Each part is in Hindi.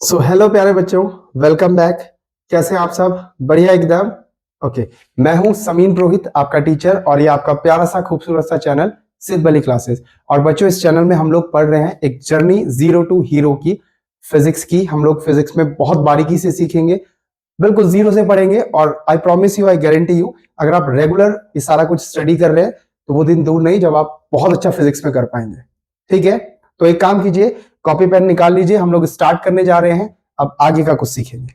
सो हेलो प्यारे बच्चों, वेलकम बैक। कैसे हैं आप सब? बढ़िया एकदम। ओके, मैं हूं समीन पुरोहित, आपका टीचर, और ये आपका प्यारा सा खूबसूरत सा चैनल सिद्ध बली क्लासेस। और बच्चों, इस चैनल में हम लोग पढ़ रहे हैं एक जर्नी जीरो टू हीरो की, फिजिक्स की। हम लोग फिजिक्स में बहुत बारीकी से सीखेंगे, बिल्कुल जीरो से पढ़ेंगे। और I promise you, I guarantee you, अगर आप रेगुलर ये सारा कुछ स्टडी कर रहे हैं तो वो दिन दूर नहीं जब आप बहुत अच्छा फिजिक्स में कर पाएंगे। ठीक है, तो एक काम कीजिए, कॉपी पेन निकाल लीजिए, हम लोग स्टार्ट करने जा रहे हैं। अब आगे का कुछ सीखेंगे।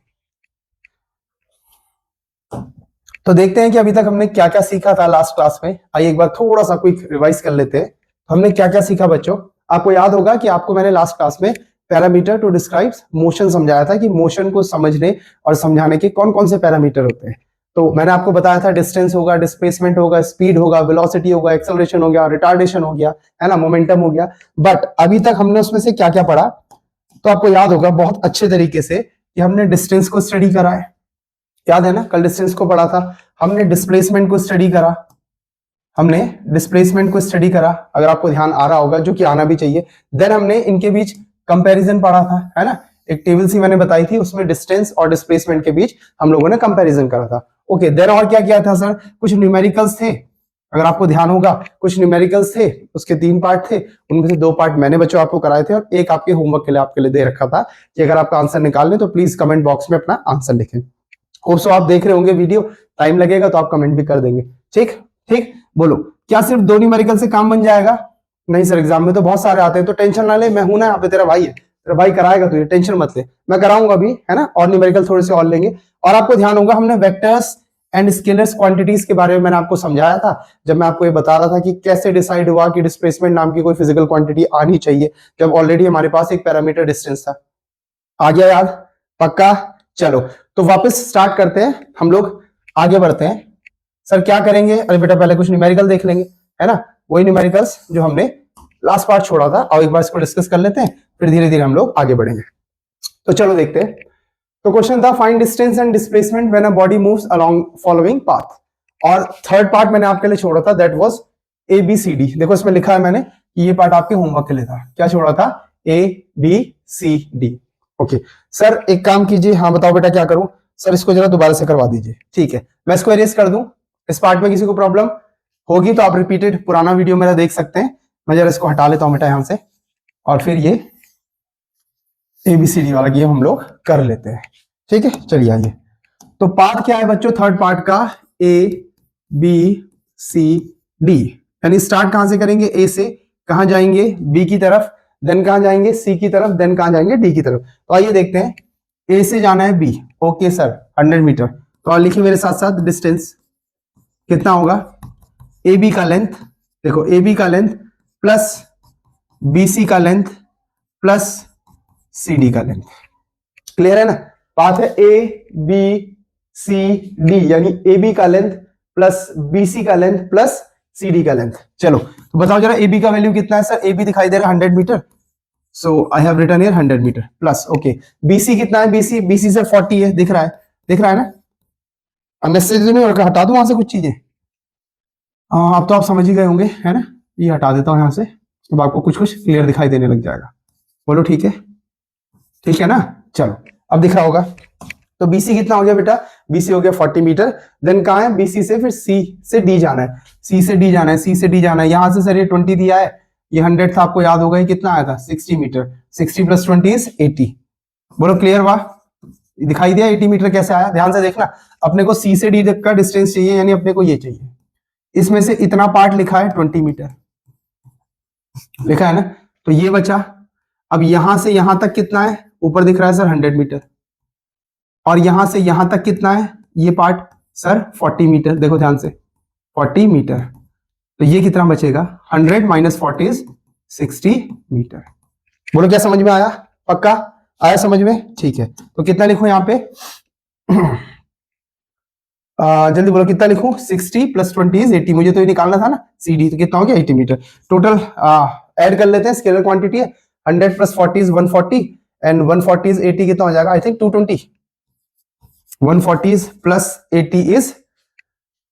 तो देखते हैं कि अभी तक हमने क्या क्या सीखा था लास्ट क्लास में। आइए एक बार थोड़ा सा क्विक रिवाइज कर लेते हैं। हमने क्या क्या सीखा बच्चों? आपको याद होगा कि आपको मैंने लास्ट क्लास में पैरामीटर टू डिस्क्राइब मोशन समझाया था कि मोशन को समझने और समझाने के कौन कौन से पैरामीटर होते हैं। तो मैंने आपको बताया था डिस्टेंस होगा, डिस्प्लेसमेंट होगा, स्पीड होगा, वेलोसिटी होगा, एक्सेलरेशन हो गया, रिटार्डेशन हो गया, है ना, मोमेंटम हो गया। बट अभी तक हमने उसमें से क्या क्या पढ़ा? तो आपको याद होगा बहुत अच्छे तरीके से कि हमने डिस्टेंस को स्टडी करा है। याद है ना, कल डिस्टेंस को पढ़ा था। हमने डिस्प्लेसमेंट को स्टडी करा, हमने डिस्प्लेसमेंट को स्टडी करा, अगर आपको ध्यान आ रहा होगा, जो कि आना भी चाहिए। देन हमने इनके बीच कंपैरिजन पढ़ा था, है ना। एक टेबल सी मैंने बताई थी, उसमें डिस्टेंस और डिस्प्लेसमेंट के बीच हम लोगों ने कंपैरिजन करा था। ओके, देन और क्या किया था सर? कुछ न्यूमेरिकल्स थे, अगर आपको ध्यान होगा कुछ न्यूमेरिकल्स थे, उसके 3 पार्ट थे। उनमें से 2 पार्ट मैंने बच्चों आपको कराए थे और एक आपके होमवर्क के लिए आपके लिए दे रखा था कि अगर आपका आंसर निकालने तो प्लीज कमेंट बॉक्स में अपना आंसर लिखें। होप आप देख रहे होंगे वीडियो, टाइम लगेगा तो आप कमेंट भी कर देंगे। ठीक ठीक, बोलो, क्या सिर्फ 2 न्यूमेरिकल से काम बन जाएगा? नहीं सर, एग्जाम में तो बहुत सारे आते हैं। तो टेंशन ना ले, मैं हूं ना यहाँ पे, तेरा भाई है, तेरा भाई कराएगा, तो ये टेंशन मत ले, मैं कराऊंगा भी, है ना। और न्यूमेरिकल थोड़े से और लेंगे। और आपको ध्यान होगा हमने वेक्टर्स एंड स्केलर्स क्वांटिटीज के बारे में मैंने आपको समझाया था, जब मैं आपको ये बता रहा था कि कैसे डिसाइड हुआ कि डिस्प्लेसमेंट नाम की कोई फिजिकल क्वांटिटी आनी चाहिए, जब ऑलरेडी हमारे पास एक पैरामीटर डिस्टेंस था। आ गया याद? पक्का? चलो, तो वापस स्टार्ट करते हैं, हम लोग आगे बढ़ते हैं। सर क्या करेंगे? अरे बेटा, पहले कुछ न्यूमेरिकल देख लेंगे, है ना, वही न्यूमेरिकल्स जो हमने लास्ट पार्ट छोड़ा था। और एक बार इसको डिस्कस कर लेते हैं, फिर धीरे धीरे हम लोग आगे बढ़ेंगे। तो चलो देखते हैं। तो क्वेश्चन था find distance and displacement when a body moves along following path. और थर्ड पार्ट मैंने आपके लिए छोड़ा था, that was A B C D. देखो इसमें लिखा है मैंने कि ये पार्ट आपके होमवर्क के लिए था। क्या छोड़ा था? A B C D. Okay sir, एक काम कीजिए, हाँ बताओ बेटा क्या करूं? सर इसको जरा दोबारा से करवा दीजिए। ठीक है, मैं इसको एरेज कर दूं। इस पार्ट में किसी को प्रॉब्लम होगी तो आप रिपीटेड पुराना वीडियो मेरा देख सकते हैं। मैं जरा इसको हटा लेता हूं बेटा यहां से, और फिर ये एबीसीडी वाला गेम हम लोग कर लेते हैं। ठीक है, चलिए आइए। तो पार्ट क्या है बच्चों थर्ड पार्ट का? A B C D. यानी स्टार्ट कहां से करेंगे? ए से। कहां जाएंगे? बी की तरफ। देन कहां जाएंगे? सी की तरफ। देन कहां जाएंगे? डी की तरफ। तो आइए देखते हैं। ए से जाना है बी। Okay sir, 100 metre. तो लिखिए मेरे साथ साथ डिस्टेंस कितना होगा? ए बी का लेंथ, देखो ए बी का लेंथ प्लस बी सी का लेंथ प्लस सी डी का लेंथ। क्लियर है ना? बात है ए बी सी डी, यानी ए बी का लेंथ प्लस बी सी का लेंथ प्लस सी डी का लेंथ। चलो तो बताओ जरा ए बी का वैल्यू कितना है? सर ए बी दिखाई दे रहा है 100 meter, so I have written here 100 metre plus. Okay, BC कितना है? बीसी से 40 है, दिख रहा है, दिख रहा है ना? अननेसेसरी नहीं, और हटा दूं वहां से कुछ चीजें? अब तो आप समझ ही गए होंगे, है ना। ये हटा देता हूं यहां से, अब आपको कुछ कुछ क्लियर दिखाई देने लग जाएगा। बोलो ठीक है? ठीक है ना? चलो अब दिख रहा होगा। तो बीसी कितना हो गया बेटा? बीसी हो गया 40 मीटर। देन कहां है? बीसी से फिर सी से डी जाना है, सी से डी जाना है, सी से डी जाना है। यहां से सर ये 20 दिया है, ये 100 था, आपको याद होगा ये कितना आया था? 60 मीटर। 60 plus 20 is 80। बोलो क्लियर? वाह, दिखाई दिया 80 मीटर कैसे आया? ध्यान से देखना, अपने को सी से डी तक का डिस्टेंस चाहिए, यानी अपने को ये चाहिए। इसमें से इतना पार्ट लिखा है 20 मीटर, लिखा है ना, तो ये बचा। अब यहां से यहां तक कितना है? ऊपर दिख रहा है सर 100 मीटर। और यहां से यहां तक कितना है? ये पार्ट सर 40 मीटर। देखो ध्यान से, 40 मीटर। तो ये कितना बचेगा? 100 माइनस 40 इज 60 मीटर। बोलो क्या समझ में आया? पक्का आया समझ में? ठीक है, तो कितना लिखूं यहां पे? जल्दी बोलो कितना लिखूं? 60 प्लस 20 इज 80। मुझे तो ये निकालना था ना सी डी, तो कितना हो गया? 80 मीटर टोटल। ऐड कर लेते हैं, स्केलर क्वांटिटी है। 100 प्लस 40 इज 140 एंड 140 इज 80, कितना हो जाएगा? I think 220। 140 plus 80 is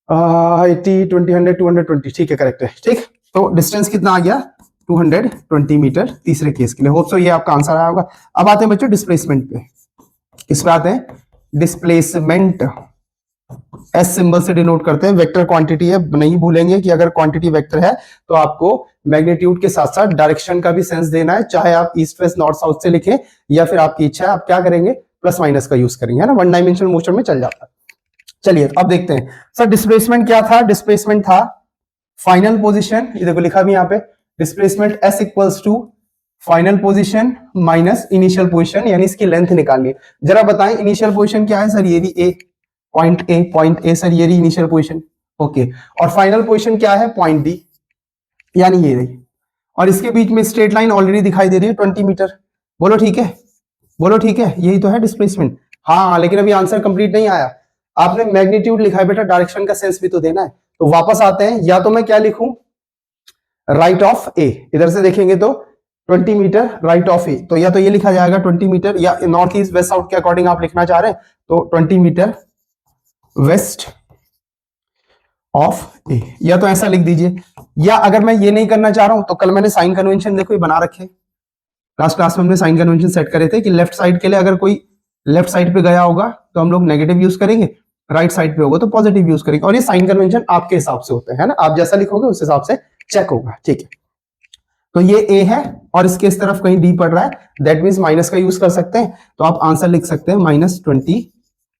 80, 20, 100, 220। ठीक है, करेक्ट है। ठीक, तो डिस्टेंस कितना आ गया? 220 मीटर तीसरे केस के लिए। होप सो ये आपका आंसर आया होगा। अब आते हैं बच्चों डिस्प्लेसमेंट पे। किस पे आते हैं? डिस्प्लेसमेंट एस सिंबल से डिनोट करते हैं, वेक्टर क्वांटिटी है। नहीं भूलेंगे कि अगर क्वांटिटी वेक्टर है तो आपको मैग्नीट्यूड के साथ साथ डायरेक्शन का भी सेंस देना है, चाहे आप ईस्ट वेस्ट नॉर्थ साउथ से लिखें या फिर आपकी इच्छा है आप क्या करेंगे, प्लस माइनस का यूज करेंगे, है ना, वन डायमेंशनल मोशन में चल जाता है। चलिए अब देखते हैं सर डिस्प्लेसमेंट क्या था। डिस्प्लेसमेंट था फाइनल पोजीशन, ये देखो लिखा भी यहाँ पे, displacement S equals to final position minus initial position, यानी इसकी लेंथ निकालनी है। जरा बताएं इनिशियल पोजीशन क्या है सर? ये भी ए, पॉइंट ए सर, ये रही इनिशियल पोजीशन, ओके। और फाइनल पोजीशन क्या है? पॉइंट डी, यानी ये रही। और इसके बीच में स्ट्रेट लाइन ऑलरेडी दिखाई दे रही है 20 मीटर। बोलो ठीक है, बोलो ठीक है, यही तो है डिस्प्लेसमेंट। हाँ लेकिन अभी आंसर कंप्लीट नहीं आया, आपने मैग्नीट्यूड लिखा है बेटा, डायरेक्शन का सेंस भी तो देना है। तो वापस आते हैं, या तो मैं क्या लिखूं, राइट ऑफ ए, इधर से देखेंगे तो 20 मीटर राइट ऑफ ए, तो या तो ये लिखा जाएगा 20 मीटर, या नॉर्थ ईस्ट वेस्ट साउथ के अकॉर्डिंग आप लिखना चाह रहे हैं तो 20 मीटर वेस्ट ऑफ ए, या तो ऐसा लिख दीजिए। या अगर मैं ये नहीं करना चाह रहा हूं तो कल मैंने साइन कन्वेंशन देखो ये बना रखे, लास्ट क्लास में हमने साइन कन्वेंशन सेट करे थे कि लेफ्ट साइड के लिए अगर कोई लेफ्ट साइड पे गया होगा तो हम लोग नेगेटिव यूज करेंगे, राइट साइड पे होगा तो पॉजिटिव यूज करेंगे। और ये साइन कन्वेंशन आपके हिसाब से होते हैं ना, आप जैसा लिखोगे उस हिसाब से चेक होगा, ठीक है। तो ये ए है और इसके इस तरफ कहीं डी पड़ रहा है, दैट मीन्स माइनस का यूज कर सकते हैं, तो आप आंसर लिख सकते हैं -20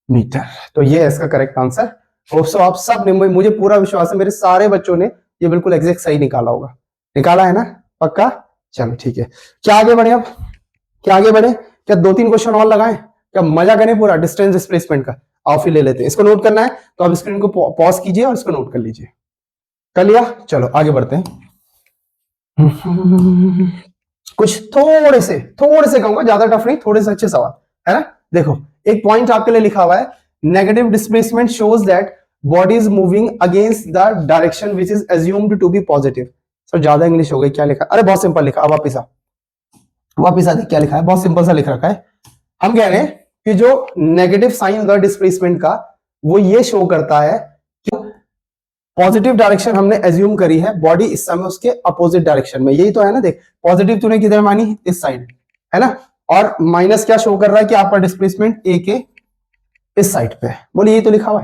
मीटर। तो ये है इसका करेक्ट आंसर। होप्सो आप सब ने, मुझे पूरा विश्वास है मेरे सारे बच्चों ने ये बिल्कुल एग्जैक्ट सही निकाला होगा। निकाला है ना पक्का? चलो ठीक है, क्या आगे बढ़े अब? क्या आगे बढ़े? क्या 2-3 क्वेश्चन और लगाएं? क्या मजा करें पूरा डिस्टेंस डिस्प्लेसमेंट का? आओ फिर ले लेते हैं। इसको नोट करना है तो आप स्क्रीन को पॉज कीजिए और इसको नोट कर लीजिए। कर लिया? चलो आगे बढ़ते हैं। कुछ थोड़े से कहूंगा, ज्यादा टफ नहीं, थोड़े से अच्छे सवाल है ना। देखो एक पॉइंट आपके लिए लिखा हुआ है, negative displacement shows that body is moving against the direction which is assumed to be positive. Sir ज्यादा इंग्लिश हो गई, क्या लिखा? अरे बहुत सिंपल लिखा, अब वापिस आ क्या लिखा है, बहुत सिंपल सा लिख रखा है। हम कह रहे हैं कि जो नेगेटिव साइन होगा डिस्प्लेसमेंट का वो ये शो करता है कि पॉजिटिव डायरेक्शन हमने एज्यूम करी है, बॉडी इस समय उसके अपोजिट डायरेक्शन में, यही तो है ना। देख पॉजिटिव तूने किधर मानी? इस साइड, है ना। और माइनस क्या शो कर रहा है कि आपका डिस्प्लेसमेंट ए के इस साइड पे है। बोलिए यही तो लिखा हुआ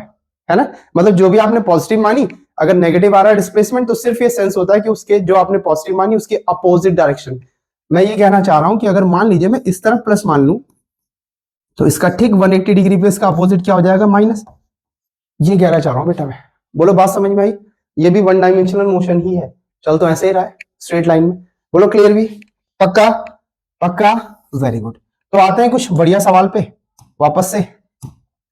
है ना। मतलब जो भी आपने पॉजिटिव मानी, अगर नेगेटिव आ रहा है डिस्प्लेसमेंट तो सिर्फ ये सेंस होता है कि उसके जो आपने पॉजिटिव मानी उसके अपोजिट डायरेक्शन। मैं ये कहना चाह रहा हूं कि अगर मान लीजिए मैं इस तरफ प्लस मान लूं तो इसका ठीक 180 डिग्री पे इसका अपोजिट क्या हो जाएगा? माइनस। ये कहना चाह रहा हूं बेटा मैं। बोलो बात समझ में आई? ये भी वन डायमेंशनल मोशन ही है, चल तो ऐसे ही रहा है स्ट्रेट लाइन में। बोलो क्लियर भी? पक्का? पक्का, वेरी गुड। तो आते हैं कुछ बढ़िया सवाल पे, वापस से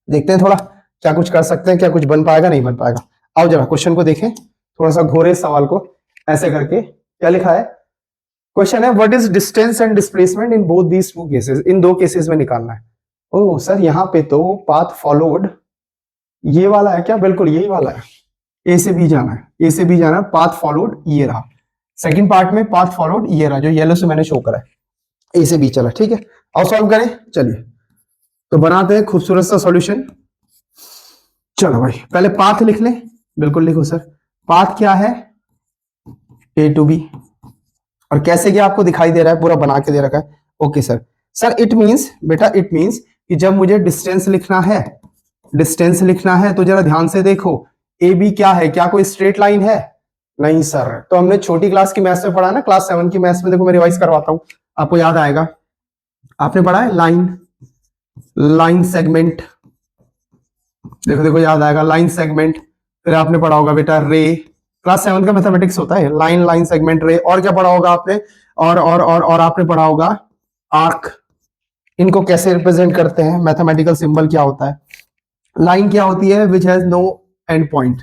देखते हैं थोड़ा क्या कुछ कर सकते हैं, क्या कुछ बन पाएगा नहीं बन पाएगा। आओ जरा क्वेश्चन को देखें, थोड़ा सा घोरे सवाल को ऐसे करके। क्या लिखा है? क्वेश्चन है what is distance and displacement in both these two cases. इन दो केसेस में निकालना है। ओह सर यहाँ पे तो पाथ फॉलोड ये वाला है क्या? बिल्कुल यही वाला है, ए से बी जाना है, ए से बी जाना है, पाथ फॉलोड ये रहा। सेकंड पार्ट में पाथ फॉलोड ये रहा जो येलो से मैंने शो करा है, ए से बी चला, ठीक है। आओ सॉल्व करें, चलिए तो बनाते हैं खूबसूरत सा सॉल्यूशन। चलो भाई पहले पाथ लिख लें, बिल्कुल लिखो सर। पाथ क्या है? ए टू बी, और कैसे क्या आपको दिखाई दे रहा है, पूरा बना के दे रखा है। Okay sir. Sir it means बेटा, इट मींस कि जब मुझे डिस्टेंस लिखना है, डिस्टेंस लिखना है तो जरा ध्यान से देखो, ए बी क्या है? क्या कोई स्ट्रेट लाइन है? नहीं सर। तो हमने छोटी क्लास की मैथ्स में पढ़ा ना, क्लास 7 की मैथ्स में, देखो मैं रिवाइज करवाता हूं, आपको याद आएगा। आपने पढ़ा है लाइन सेगमेंट, देखो देखो याद आएगा, लाइन सेगमेंट। फिर आपने पढ़ा होगा बेटा रे, क्लास 7 का मैथमेटिक्स होता है, लाइन सेगमेंट रे। और क्या पढ़ा होगा आपने? और आपने पढ़ा होगा आर्क, इनको कैसे रिप्रेजेंट करते हैं, मैथमेटिकल सिंबल क्या होता है। लाइन क्या होती है? Which has no end point,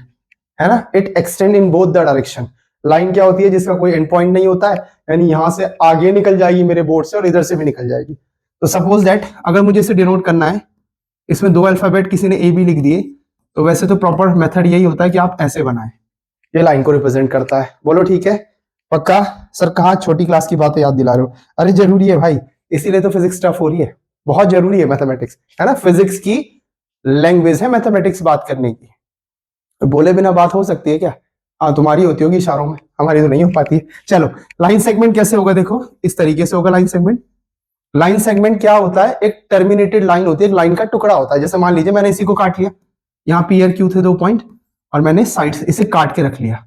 है ना, it extend in both the direction. Line क्या होती है? जिसका कोई एंड पॉइंट नहीं होता है, यानी यहां से आगे निकल जाएगी मेरे बोर्ड से और इधर से भी निकल जाएगी। तो सपोज दैट अगर मुझे इसे डिनोट करना है, इसमें 2 अल्फाबेट किसी ने ए बी लिख दिए, तो वैसे तो प्रॉपर मेथड यही होता है कि आप ऐसे बनाएं, ये लाइन को रिप्रेजेंट करता है। बोलो ठीक है? पक्का? सर कहाँ छोटी क्लास की बातें याद दिला रहे हो? अरे जरूरी है भाई, इसीलिए तो फिजिक्स टफ हो रही है, बहुत जरूरी है मैथमेटिक्स, है ना। फिजिक्स की लैंग्वेज है मैथमेटिक्स बात करने की, बोले बिना बात हो सकती है क्या? हाँ तुम्हारी होती होगी इशारों में, हमारी तो नहीं हो पाती है। चलो लाइन सेगमेंट कैसे होगा, देखो इस तरीके से होगा लाइन सेगमेंट। लाइन सेगमेंट क्या होता है, एक टर्मिनेटेड लाइन होती है, एक लाइन का टुकड़ा होता है। जैसे मान लीजिए मैंने इसी को काट लिया, यहाँ पी और क्यू थे 2 पॉइंट, और मैंने साइड से इसे काट के रख लिया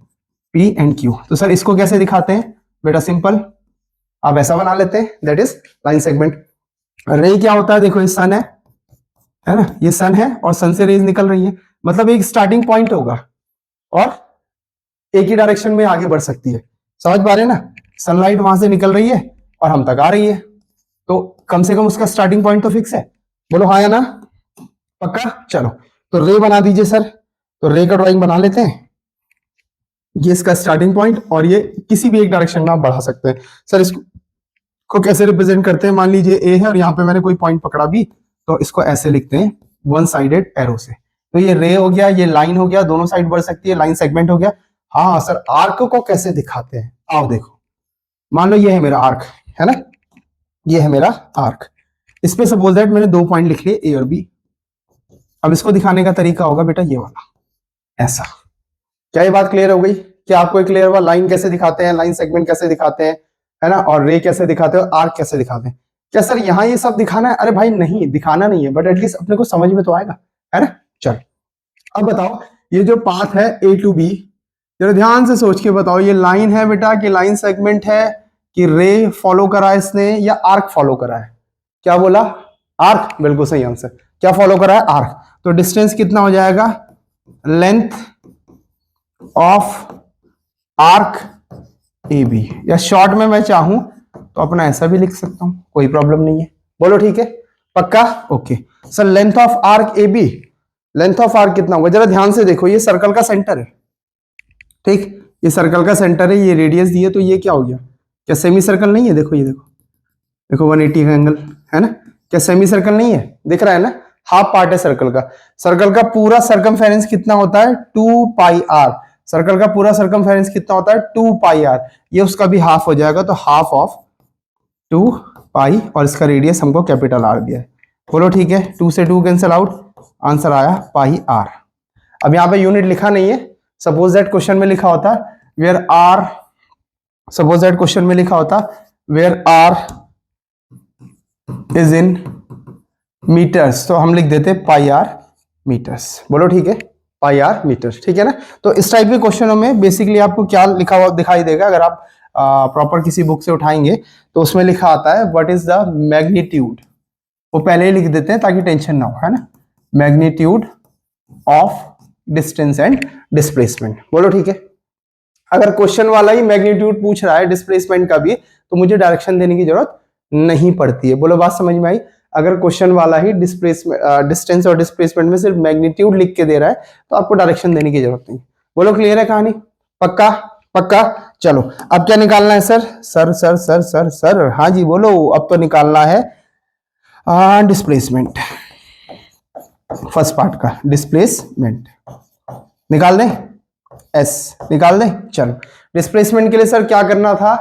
पी एंड क्यू। तो सर इसको कैसे दिखाते हैं बेटा, सिंपल आप ऐसा बना लेते हैं, दैट इज लाइन सेगमेंट। रे क्या होता है, देखो ये सन है ना, ये सन है और सन से रेज निकल रही है, मतलब एक स्टार्टिंग पॉइंट होगा और एक ही डायरेक्शन में आगे बढ़ सकती है। समझ पा रहे हैं ना, सनलाइट वहां से निकल रही है और हम तक आ रही है, तो कम से कम उसका स्टार्टिंग पॉइंट तो फिक्स है। बोलो हाँ या ना, पक्का। चलो तो रे बना दीजिए सर, तो रे का ड्राइंग बना लेते हैं। ये इसका स्टार्टिंग पॉइंट और ये किसी भी एक डायरेक्शन में आप बढ़ा सकते हैं। सर इसको कैसे रिप्रेजेंट करते हैं, मान लीजिए ए है और यहाँ पे मैंने कोई पॉइंट पकड़ा भी, तो इसको ऐसे लिखते हैं वन साइडेड एरो से। तो ये रे हो गया, ये लाइन हो गया, दोनों साइड बढ़ सकती है, लाइन सेगमेंट हो गया। हाँ सर आर्क को कैसे दिखाते हैं, आओ देखो। मान लो ये है मेरा आर्क, है ना, ये है मेरा आर्क। इसमें सपोज दैट मैंने 2 पॉइंट लिख लिए ए और बी। अब इसको दिखाने का तरीका होगा बेटा ये वाला, ऐसा। क्या ये बात क्लियर हो गई, क्या आपको क्लियर हुआ लाइन कैसे दिखाते हैं, लाइन सेगमेंट कैसे दिखाते हैं, है ना, और रे कैसे दिखाते हैं, आर्क कैसे दिखाते हैं। क्या सर यहाँ ये सब दिखाना है, अरे भाई नहीं दिखाना नहीं है, बट एटलीस्ट अपने को समझ में तो आएगा, है ना। चल अब बताओ ये जो पाथ है ए टू बी, जरा ध्यान से सोच के बताओ, ये लाइन है बेटा कि लाइन सेगमेंट है, कि रे फॉलो करा है इसने या आर्क फॉलो करा है। क्या बोला, आर्क, बिल्कुल सही आंसर। क्या फॉलो करा है, आर्क। तो डिस्टेंस कितना हो जाएगा, length of arc A B, या शॉर्ट में मैं चाहूं तो अपना ऐसा भी लिख सकता हूं, कोई प्रॉब्लम नहीं है। बोलो ठीक है, पक्का, okay. Sir length of arc A B, length of arc कितना होगा, जरा ध्यान से देखो, ये सर्कल का सेंटर है, ठीक, ये सर्कल का सेंटर है, ये रेडियस दी है, तो ये क्या हो गया, क्या सेमी सर्कल नहीं है, देखो ये देखो, देखो 180 का एंगल है ना, क्या सेमी सर्कल नहीं है, दिख रहा है ना, हाफ पार्ट है सर्कल का। सर्कल का पूरा सरकमफेरेंस कितना होता है, 2 पाई आर। सर्कल का पूरा सरकमफेरेंस कितना होता है, 2 पाई आर। ये उसका भी हाफ हो जाएगा, तो हाफ ऑफ 2 पाई, और इसका रेडियस हमको कैपिटल आर दिया है। बोलो ठीक है, 2 से 2 कैंसिल आउट, आंसर आया पाई आर। अब यहाँ पे यूनिट लिखा नहीं है, सपोज दैट क्वेश्चन में लिखा होता where R, suppose that question में लिखा होता where R is in meters, तो हम लिख देते पाई आर मीटर्स। बोलो ठीक है, पाई आर मीटर्स, ठीक है ना। तो इस टाइप के क्वेश्चनों में बेसिकली आपको क्या लिखा हुआ दिखाई देगा, अगर आप प्रॉपर किसी बुक से उठाएंगे तो उसमें लिखा आता है व्हाट इज द मैग्नीट्यूड, वो पहले ही लिख देते हैं ताकि टेंशन ना हो, है ना, magnitude of distance and displacement. बोलो ठीक है। अगर क्वेश्चन वाला ही मैग्नीट्यूड पूछ रहा है डिस्प्लेसमेंट का भी, तो मुझे डायरेक्शन देने की जरूरत नहीं पड़ती है। बोलो बात समझ में आई। अगर क्वेश्चन वाला ही डिस्प्लेसमेंट डिस्टेंस और डिस्प्लेसमेंट में सिर्फ मैग्नीट्यूड लिख के दे रहा है, तो आपको डायरेक्शन देने की जरूरत नहीं। बोलो क्लियर है कहानी, पक्का पक्का। चलो अब क्या निकालना है sir, sir sir sir sir sir, हाँ जी बोलो, अब तो निकालना है डिस्प्लेसमेंट, फर्स्ट पार्ट का डिस्प्लेसमेंट निकाल दें, एस निकाल दें। चलो डिस्प्लेसमेंट के लिए सर क्या करना था,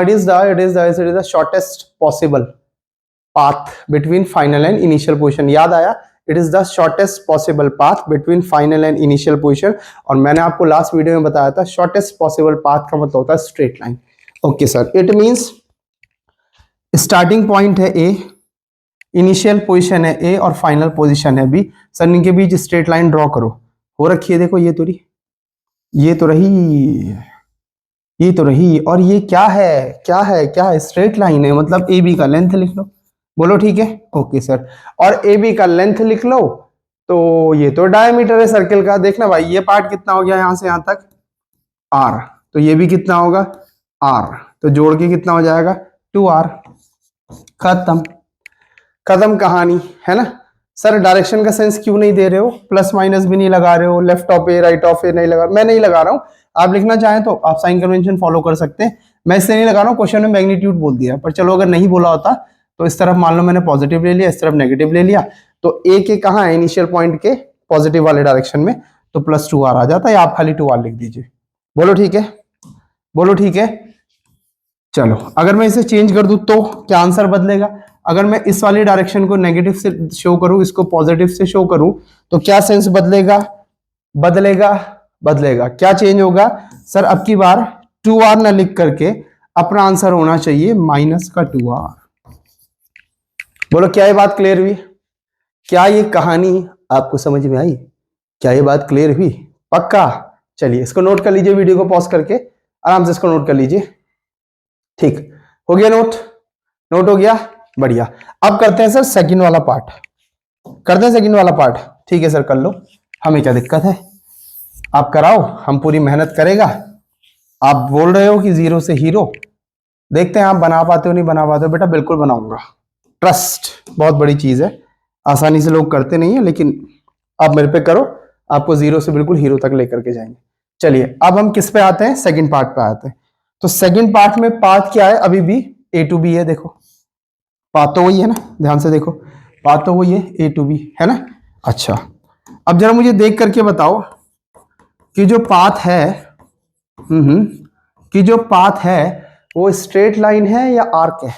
it is the shortest possible path between final and initial position. याद आया, it is the shortest possible path between final and initial position. और मैंने आपको लास्ट वीडियो में बताया था शॉर्टेस्ट पॉसिबल पाथ का मतलब होता है straight line. Okay sir, it means starting point है ए, इनिशियल पोजीशन है ए और फाइनल पोजीशन है बी। सर इनके बीच स्ट्रेट लाइन ड्रॉ करो, हो रखी है, देखो ये तो रही, ये तो रही, ये तो रही, और ये क्या है, क्या है, क्या है, स्ट्रेट लाइन है, मतलब ए बी का लेंथ लिख लो। बोलो ठीक है, ओके सर। और ए बी का लेंथ लिख लो, तो ये तो डायमीटर है सर्कल का। देखना भाई ये पार्ट कितना हो गया यहां से यहां तक, आर, तो ये भी कितना होगा, आर, तो जोड़ के कितना हो जाएगा, 2r। खत्म, खत्म कहानी, है ना। सर डायरेक्शन का सेंस क्यों नहीं दे रहे हो, प्लस माइनस भी नहीं लगा रहे हो, left of A right of A नहीं लगा, मैं नहीं लगा रहा हूं। आप लिखना चाहें तो आप साइन कन्वेंशन फॉलो कर सकते हैं, मैं इससे नहीं लगा रहा हूं। क्वेश्चन में मैग्नीट्यूड बोल दिया, पर चलो अगर नहीं बोला होता तो इस तरफ मान लो मैंने पॉजिटिव ले लिया, इस तरफ नेगेटिव ले लिया, तो ए के कहाँ है, इनिशियल पॉइंट के पॉजिटिव वाले डायरेक्शन में, तो प्लस 2r आ जाता है, या आप खाली 2r लिख दीजिए। बोलो ठीक है, बोलो ठीक है। चलो अगर मैं इसे चेंज कर दूं तो क्या आंसर बदलेगा, अगर मैं इस वाली डायरेक्शन को नेगेटिव से शो करूं, इसको पॉजिटिव से शो करूं, तो क्या सेंस बदलेगा, बदलेगा, बदलेगा। क्या चेंज होगा सर, अब की बार 2r ना लिख करके अपना आंसर होना चाहिए माइनस का 2r। बोलो क्या ये बात क्लियर हुई? क्या ये कहानी आपको समझ में आई? क्या ये बात क्लियर हुई? पक्का? चलिए इसको नोट कर लीजिए, वीडियो को पॉज करके आराम से इसको नोट कर लीजिए। ठीक हो गया नोट? नोट हो गया, बढ़िया। अब करते हैं सर सेकंड वाला पार्ट, करते हैं सेकंड वाला पार्ट। ठीक है सर कर लो, हमें क्या दिक्कत है, आप कराओ, हम पूरी मेहनत करेगा। आप बोल रहे हो कि जीरो से हीरो, देखते हैं आप बना पाते हो नहीं बना पाते हो। बेटा बिल्कुल बनाऊंगा, ट्रस्ट बहुत बड़ी चीज है, आसानी से लोग करते नहीं है, लेकिन आप मेरे पे करो, आपको जीरो से बिल्कुल हीरो तक लेकर के जाएंगे। चलिए अब हम किस पे आते हैं, सेकंड पार्ट पे आते हैं। तो सेकंड पार्ट में पार्ट क्या है, अभी भी ए टू बी है। देखो पार्ट तो वही है ना, ध्यान से देखो, पार्ट तो वही है, ए टू बी है ना। अच्छा अब जरा मुझे देख करके बताओ कि जो पाथ है कि जो पाथ है वो स्ट्रेट लाइन है या आर्क है?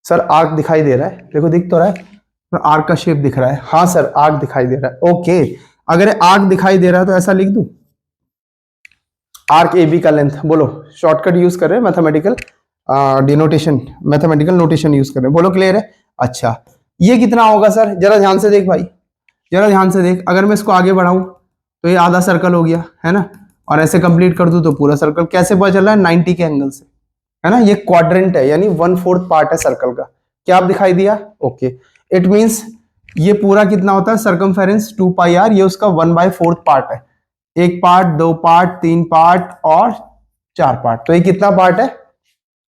सर आर्क दिखाई दे रहा है, देखो दिख तो रहा है, तो आर्क का शेप दिख रहा है। हाँ सर आर्क दिखाई दे रहा है। ओके अगर आर्क दिखाई दे रहा है तो ऐसा लिख दूं, आर्क ए बी का लेंथ। बोलो शॉर्टकट यूज कर रहे हैं, mathematical denotation, mathematical notation use कर रहे हैं। बोलो क्लियर है? अच्छा ये कितना होगा सर, जरा ध्यान से देख भाई, जरा ध्यान से देख। अगर मैं इसको आगे बढ़ाऊं तो ये आधा सर्कल हो गया है ना, और ऐसे कंप्लीट कर दूं तो पूरा सर्कल। कैसे पता चल रहा है? 90 के एंगल से, है ना। ये क्वाड्रेंट है, यानी 1/4 पार्ट है सर्कल का। क्या आप दिखाई दिया? ओके इट मींस ये पूरा कितना होता है, सर्कमफेरेंस 2 पाई आर, ये उसका 1/4 पार्ट है। एक पार्ट, दो पार्ट, तीन पार्ट और चार पार्ट, तो ये कितना पार्ट है?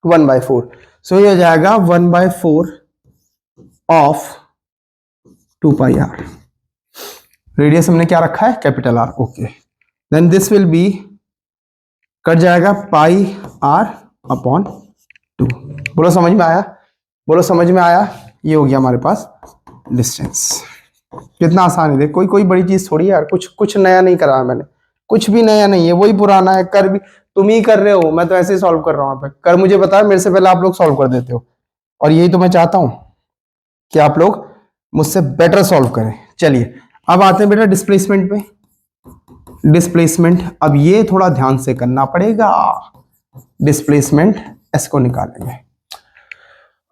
1/4। सो ये हो जाएगा 1/4 ऑफ 2 पाई आर। रेडियस हमने क्या रखा है? Capital R. Okay then this will be, कट जाएगा पाई आर अपॉन 2। बोलो समझ में आया? बोलो समझ में आया? ये हो गया हमारे पास डिस्टेंस। कितना आसान है, देख कोई कोई बड़ी चीज थोड़ी है यार, कुछ नया नहीं करा मैंने, कुछ भी नया नहीं है, वही पुराना है। कर भी तुम ही कर रहे हो, मैं तो ऐसे ही सॉल्व कर रहा हूँ। कर मुझे बता, मेरे से पहले आप लोग सॉल्व कर देते हो, और यही तो मैं चाहता हूं कि आप लोग मुझसे बेटर सॉल्व करें। चलिए अब आते हैं बेटा डिस्प्लेसमेंट पे। डिस्प्लेसमेंट अब ये थोड़ा ध्यान से करना पड़ेगा। डिस्प्लेसमेंट इसको निकालेंगे।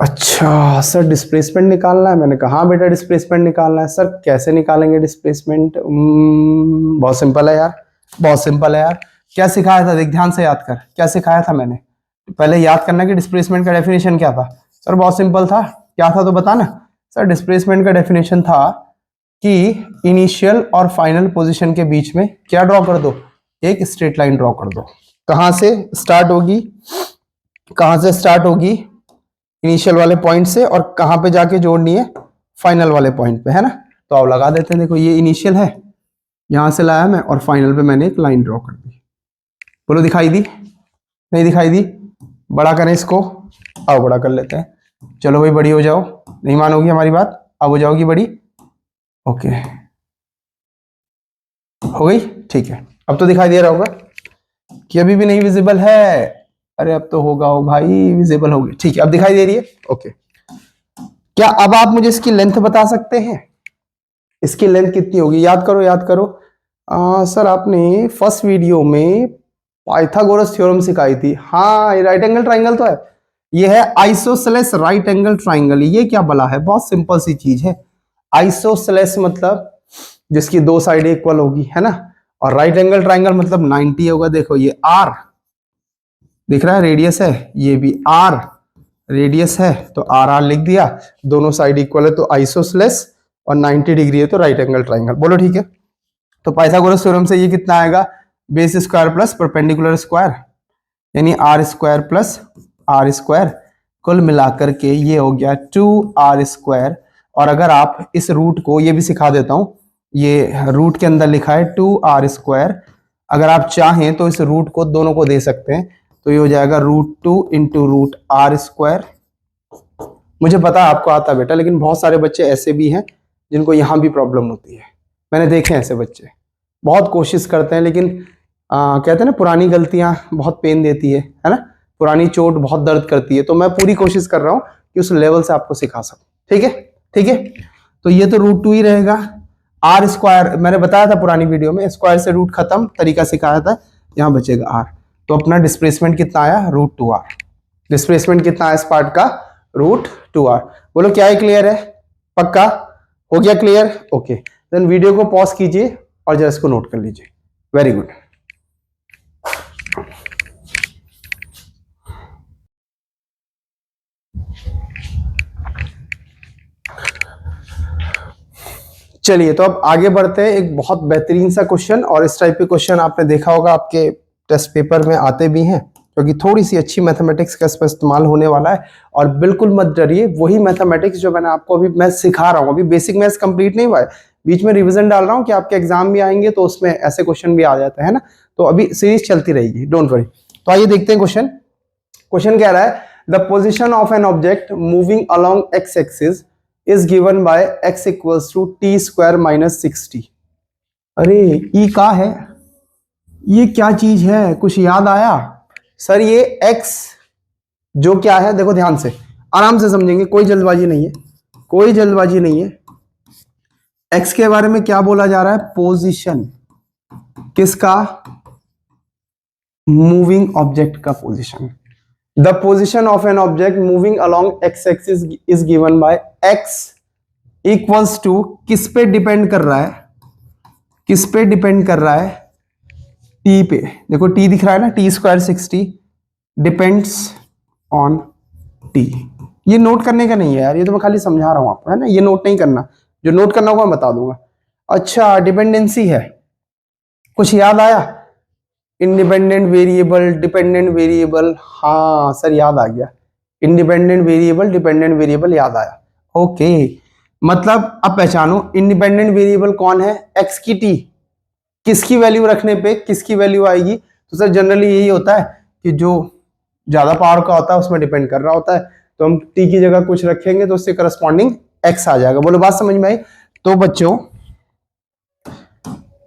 अच्छा सर डिस्प्लेसमेंट निकालना है, मैंने कहा बेटा डिस्प्लेसमेंट निकालना है। सर कैसे निकालेंगे डिस्प्लेसमेंट? बहुत सिंपल है यार, बहुत सिंपल है यार। क्या सिखाया था, देख ध्यान से याद कर, क्या सिखाया था मैंने? पहले याद करना कि डिस्प्लेसमेंट का डेफिनेशन क्या था। सर बहुत सिंपल था, क्या था तो बता ना। सर डिस्प्लेसमेंट का डेफिनेशन था कि इनिशियल और फाइनल पोजीशन के बीच में क्या ड्रॉ कर दो, एक स्ट्रेट लाइन ड्रॉ कर दो। कहां से स्टार्ट होगी, कहां से स्टार्ट होगी? इनिशियल वाले पॉइंट से, और कहां पे जाके जोड़नी है? फाइनल वाले पॉइंट पे, है ना। तो आप लगा देते हैं, देखो ये इनिशियल है, यहां से लाया मैं, और फाइनल पे मैंने एक लाइन ड्रॉ कर दी। बोलो दिखाई दी? नहीं दिखाई दी? बड़ा करें इसको, आओ बड़ा कर लेते हैं। चलो भाई बड़ी हो जाओ, नहीं मानोगी हमारी बात, अब हो जाओगी बड़ी। ओके हो गई, ठीक है। अब तो दिखाई दे रहा होगा कि अभी भी नहीं विजिबल है। अरे अब तो होगा हो भाई, विजिबल होगी, ठीक है अब दिखाई दे रही है। ओके क्या अब आप मुझे इसकी लेंथ बता सकते हैं? इसकी लेंथ कितनी होगी? याद करो याद करो। सर आपने फर्स्ट वीडियो में पाइथागोरस थ्योरम सिखाई थी। हाँ ये राइट एंगल ट्राइंगल तो है, ये है आइसोसेलेस राइट एंगल ट्राइंगल। ये क्या बला है, बहुत सिंपल सी चीज है। आइसोसेलेस मतलब जिसकी दो साइड इक्वल होगी, है ना, और राइट एंगल ट्राइंगल मतलब 90 होगा। देखो ये आर दिख रहा है, रेडियस है, ये भी आर रेडियस है, तो आर आर लिख दिया, दोनों साइड इक्वल है तो आइसोसेलेस, और 90 डिग्री है तो राइट एंगल ट्राइंगल। बोलो ठीक है। तो पाइथागोरस थ्योरम से ये कितना आएगा? Base square plus perpendicular square, यानी R square plus R square, कुल मिलाकर के ये हो गया 2r स्क्वायर। और अगर आप इस रूट को, ये भी सिखा देता हूं, ये रूट के अंदर लिखा है 2r स्क्वायर, अगर आप चाहें तो इस रूट को दोनों को दे सकते हैं, तो ये हो जाएगा √2 इंटू √r स्क्वायर। मुझे पता है आपको आता बेटा, लेकिन बहुत सारे बच्चे ऐसे भी हैं जिनको यहां भी प्रॉब्लम होती है, मैंने देखे हैं ऐसे बच्चे, बहुत कोशिश करते हैं, लेकिन कहते हैं ना पुरानी गलतियां बहुत पेन देती है ना, पुरानी चोट बहुत दर्द करती है। तो मैं पूरी कोशिश कर रहा हूं कि उस लेवल से आपको सिखा सकूं, ठीक है ठीक है। तो ये तो √2 ही रहेगा। आर स्क्वायर मैंने बताया था पुरानी वीडियो में, स्क्वायर से रूट खत्म, तरीका सिखाया था, यहां बचेगा आर। तो अपना डिस्प्लेसमेंट कितना आया, √2r। डिस्प्लेसमेंट कितना है इस पार्ट का, √2r। बोलो क्या है, क्लियर है, पक्का हो गया, क्लियर, ओके। देन वीडियो को पॉज कीजिए और जरा इसको नोट कर लीजिए, वेरी गुड। चलिए तो अब आगे बढ़ते हैं। एक बहुत बेहतरीन सा क्वेश्चन, और इस टाइप के क्वेश्चन आपने देखा होगा आपके टेस्ट पेपर में आते भी हैं, क्योंकि थोड़ी सी अच्छी मैथमेटिक्स का इस पर इस्तेमाल होने वाला है। और बिल्कुल मत डरिए, वही मैथमेटिक्स जो मैंने आपको अभी मैं सिखा रहा हूँ, अभी बेसिक मैथ्स कंप्लीट नहीं हुआ है, बीच में रिवीजन डाल रहा हूँ कि आपके एग्जाम भी आएंगे तो उसमें ऐसे क्वेश्चन भी आ जाते हैं ना, तो अभी सीरीज चलती रहेगी, डोंट वरी। तो आइए देखते हैं क्वेश्चन। क्वेश्चन कह रहा है the position of an object moving along X axis is given by x equals to T square minus 60। अरे ई का है, ये क्या चीज है, कुछ याद आया सर? ये x जो क्या है, देखो ध्यान से आराम से समझेंगे, कोई जल्दबाजी नहीं है, कोई जल्दबाजी नहीं है। x के बारे में क्या बोला जा रहा है, पोजीशन, किसका, मूविंग ऑब्जेक्ट का position. The position of an object moving along x-axis is given by x equals to, किस पे डिपेंड कर रहा है, किस पे डिपेंड कर रहा है, t पे। देखो t दिख रहा है ना, t square 60 depends on t। ये नोट करने का नहीं है यार, ये तो मैं खाली समझा रहा हूं आपको, है ना, ये नोट नहीं करना, जो नोट करना होगा मैं बता दूंगा। अच्छा, डिपेंडेंसी है, कुछ याद आया, इंडिपेंडेंट वेरिएबल, डिपेंडेंट वेरिएबल, हाँ सर याद आ गया, इंडिपेंडेंट वेरिएबल, डिपेंडेंट वेरिएबल याद आया, ओके। मतलब अब पहचानो इंडिपेंडेंट वेरिएबल कौन है, x की t, किसकी वैल्यू रखने पे किसकी वैल्यू आएगी। तो सर जनरली यही होता है कि जो ज्यादा पावर का होता है उसमें डिपेंड कर रहा होता है, तो हम t की जगह कुछ रखेंगे तो उससे करस्पॉन्डिंग x आ जाएगा। बोलो बात समझ में आई? तो बच्चों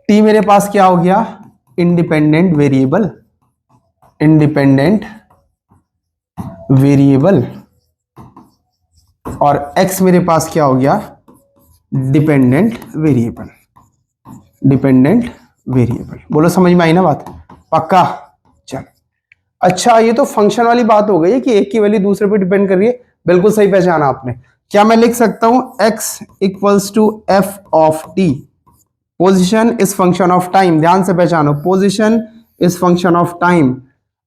t मेरे पास क्या हो गया, इंडिपेंडेंट वेरिएबल, इंडिपेंडेंट वेरिएबल, और x मेरे पास क्या हो गया, डिपेंडेंट वेरिएबल, डिपेंडेंट वेरिएबल। बोलो समझ में आई ना बात, पक्का? चल अच्छा, ये तो फंक्शन वाली बात हो गई है कि एक की वैल्यू दूसरे पे डिपेंड कर रही है, बिल्कुल सही पहचाना आपने। क्या मैं लिख सकता हूं x equals to f of t, position is function of time, ध्यान से पहचानो, position is function of time.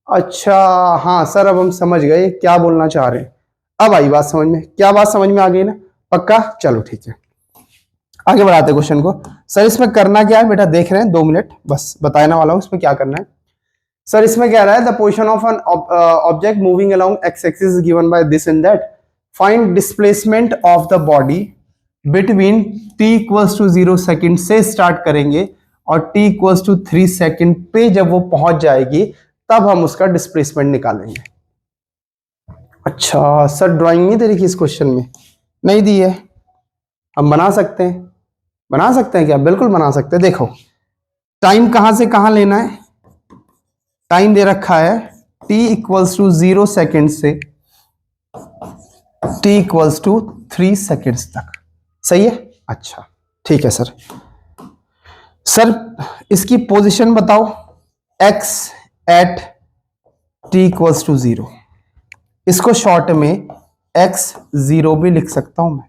अच्छा हाँ सर, अब हम समझ गए क्या बोलना चाह रहे हैं, अब आई बात समझ में, क्या बात समझ में आ गई ना, पक्का? चलो ठीक है, आगे बढ़ाते क्वेश्चन को। सर इसमें करना क्या है बेटा, देख रहे हैं, 2 मिनट बस बताने वाला हूं इसमें क्या करना है। सर इसमें कह रहा है the position of an object moving along X axis is given by this and that, find displacement of the body between t equals to 0 second से स्टार्ट करेंगे और t इक्वल्स टू 3 सेकेंड पे जब वो पहुंच जाएगी तब हम उसका डिस्प्लेसमेंट निकालेंगे। अच्छा सर ड्राइंग नहीं दे रही इस क्वेश्चन में, नहीं दी है, हम बना सकते हैं, बना सकते हैं क्या, बिल्कुल बना सकते हैं। देखो टाइम कहां से कहां लेना है, टाइम दे रखा है t इक्वल्स टू 0 सेकेंड से t इक्वल्स टू 3 सेकेंड्स तक, सही है? अच्छा ठीक है सर। सर इसकी पोजीशन बताओ, x at t equals to 0, इसको शॉर्ट में x0 भी लिख सकता हूं मैं,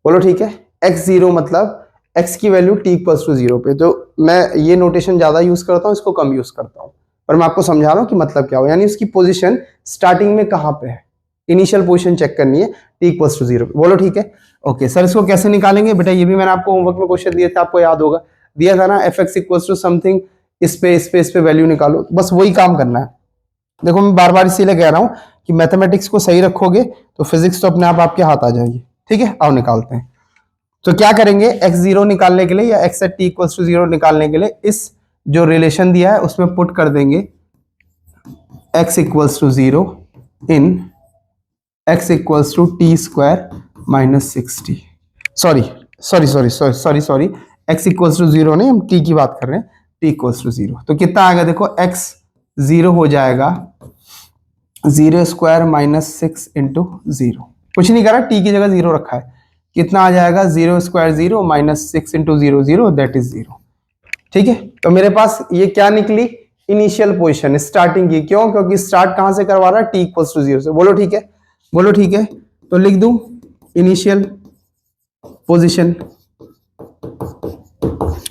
बोलो ठीक है। x0 मतलब x की वैल्यू t इक्वल्स टू 0 पे, तो मैं ये नोटेशन ज्यादा यूज करता हूं, इसको कम यूज करता हूं, पर मैं आपको समझा रहा हूं कि मतलब क्या हो, यानी उसकी पोजीशन स्टार्टिंग में कहां पे है, इनिशियल पोजीशन चेक करनी है t इक्वल्स टू 0 पे, बोलो ठीक है। ओके सर इसको कैसे निकालेंगे बेटा, ये भी मैंने आपको होमवर्क में क्वेश्चन दिए थे, आपको याद होगा, दिया था ना fx इक्वल्स टू समथिंग, इस पे वैल्यू निकालो, बस वही काम करना है। देखो मैं बार बार इसीलिए कह रहा हूं कि मैथमेटिक्स को सही रखोगे तो फिजिक्स तो अपने आप आपके हाथ आ जाएगी, ठीक है? आओ निकालते हैं। तो क्या करेंगे, x0 निकालने के लिए या x at t equals to 0 निकालने के लिए इस जो रिलेशन दिया है उसमें पुट कर देंगे x equals to 0 in x equals to t square minus 60, sorry x equals to 0 नहीं, हम t की बात कर रहे हैं, t इक्वल्स टू 0, तो कितना आएगा देखो, x 0 हो जाएगा 0 स्क्वायर माइनस 6 इंटू 0, कुछ नहीं करा, t की जगह 0 रखा है, कितना आ जाएगा 0 square 0 minus 6 into 0 0, that is 0, ठीक है? तो मेरे पास ये क्या निकली, इनिशियल पोजीशन स्टार्टिंग की, क्यों? क्योंकि स्टार्ट कहां से करवा रहा है? t इक्वल्स टू 0 से। बोलो ठीक है, बोलो ठीक है। तो लिख दूं इनिशियल पोजीशन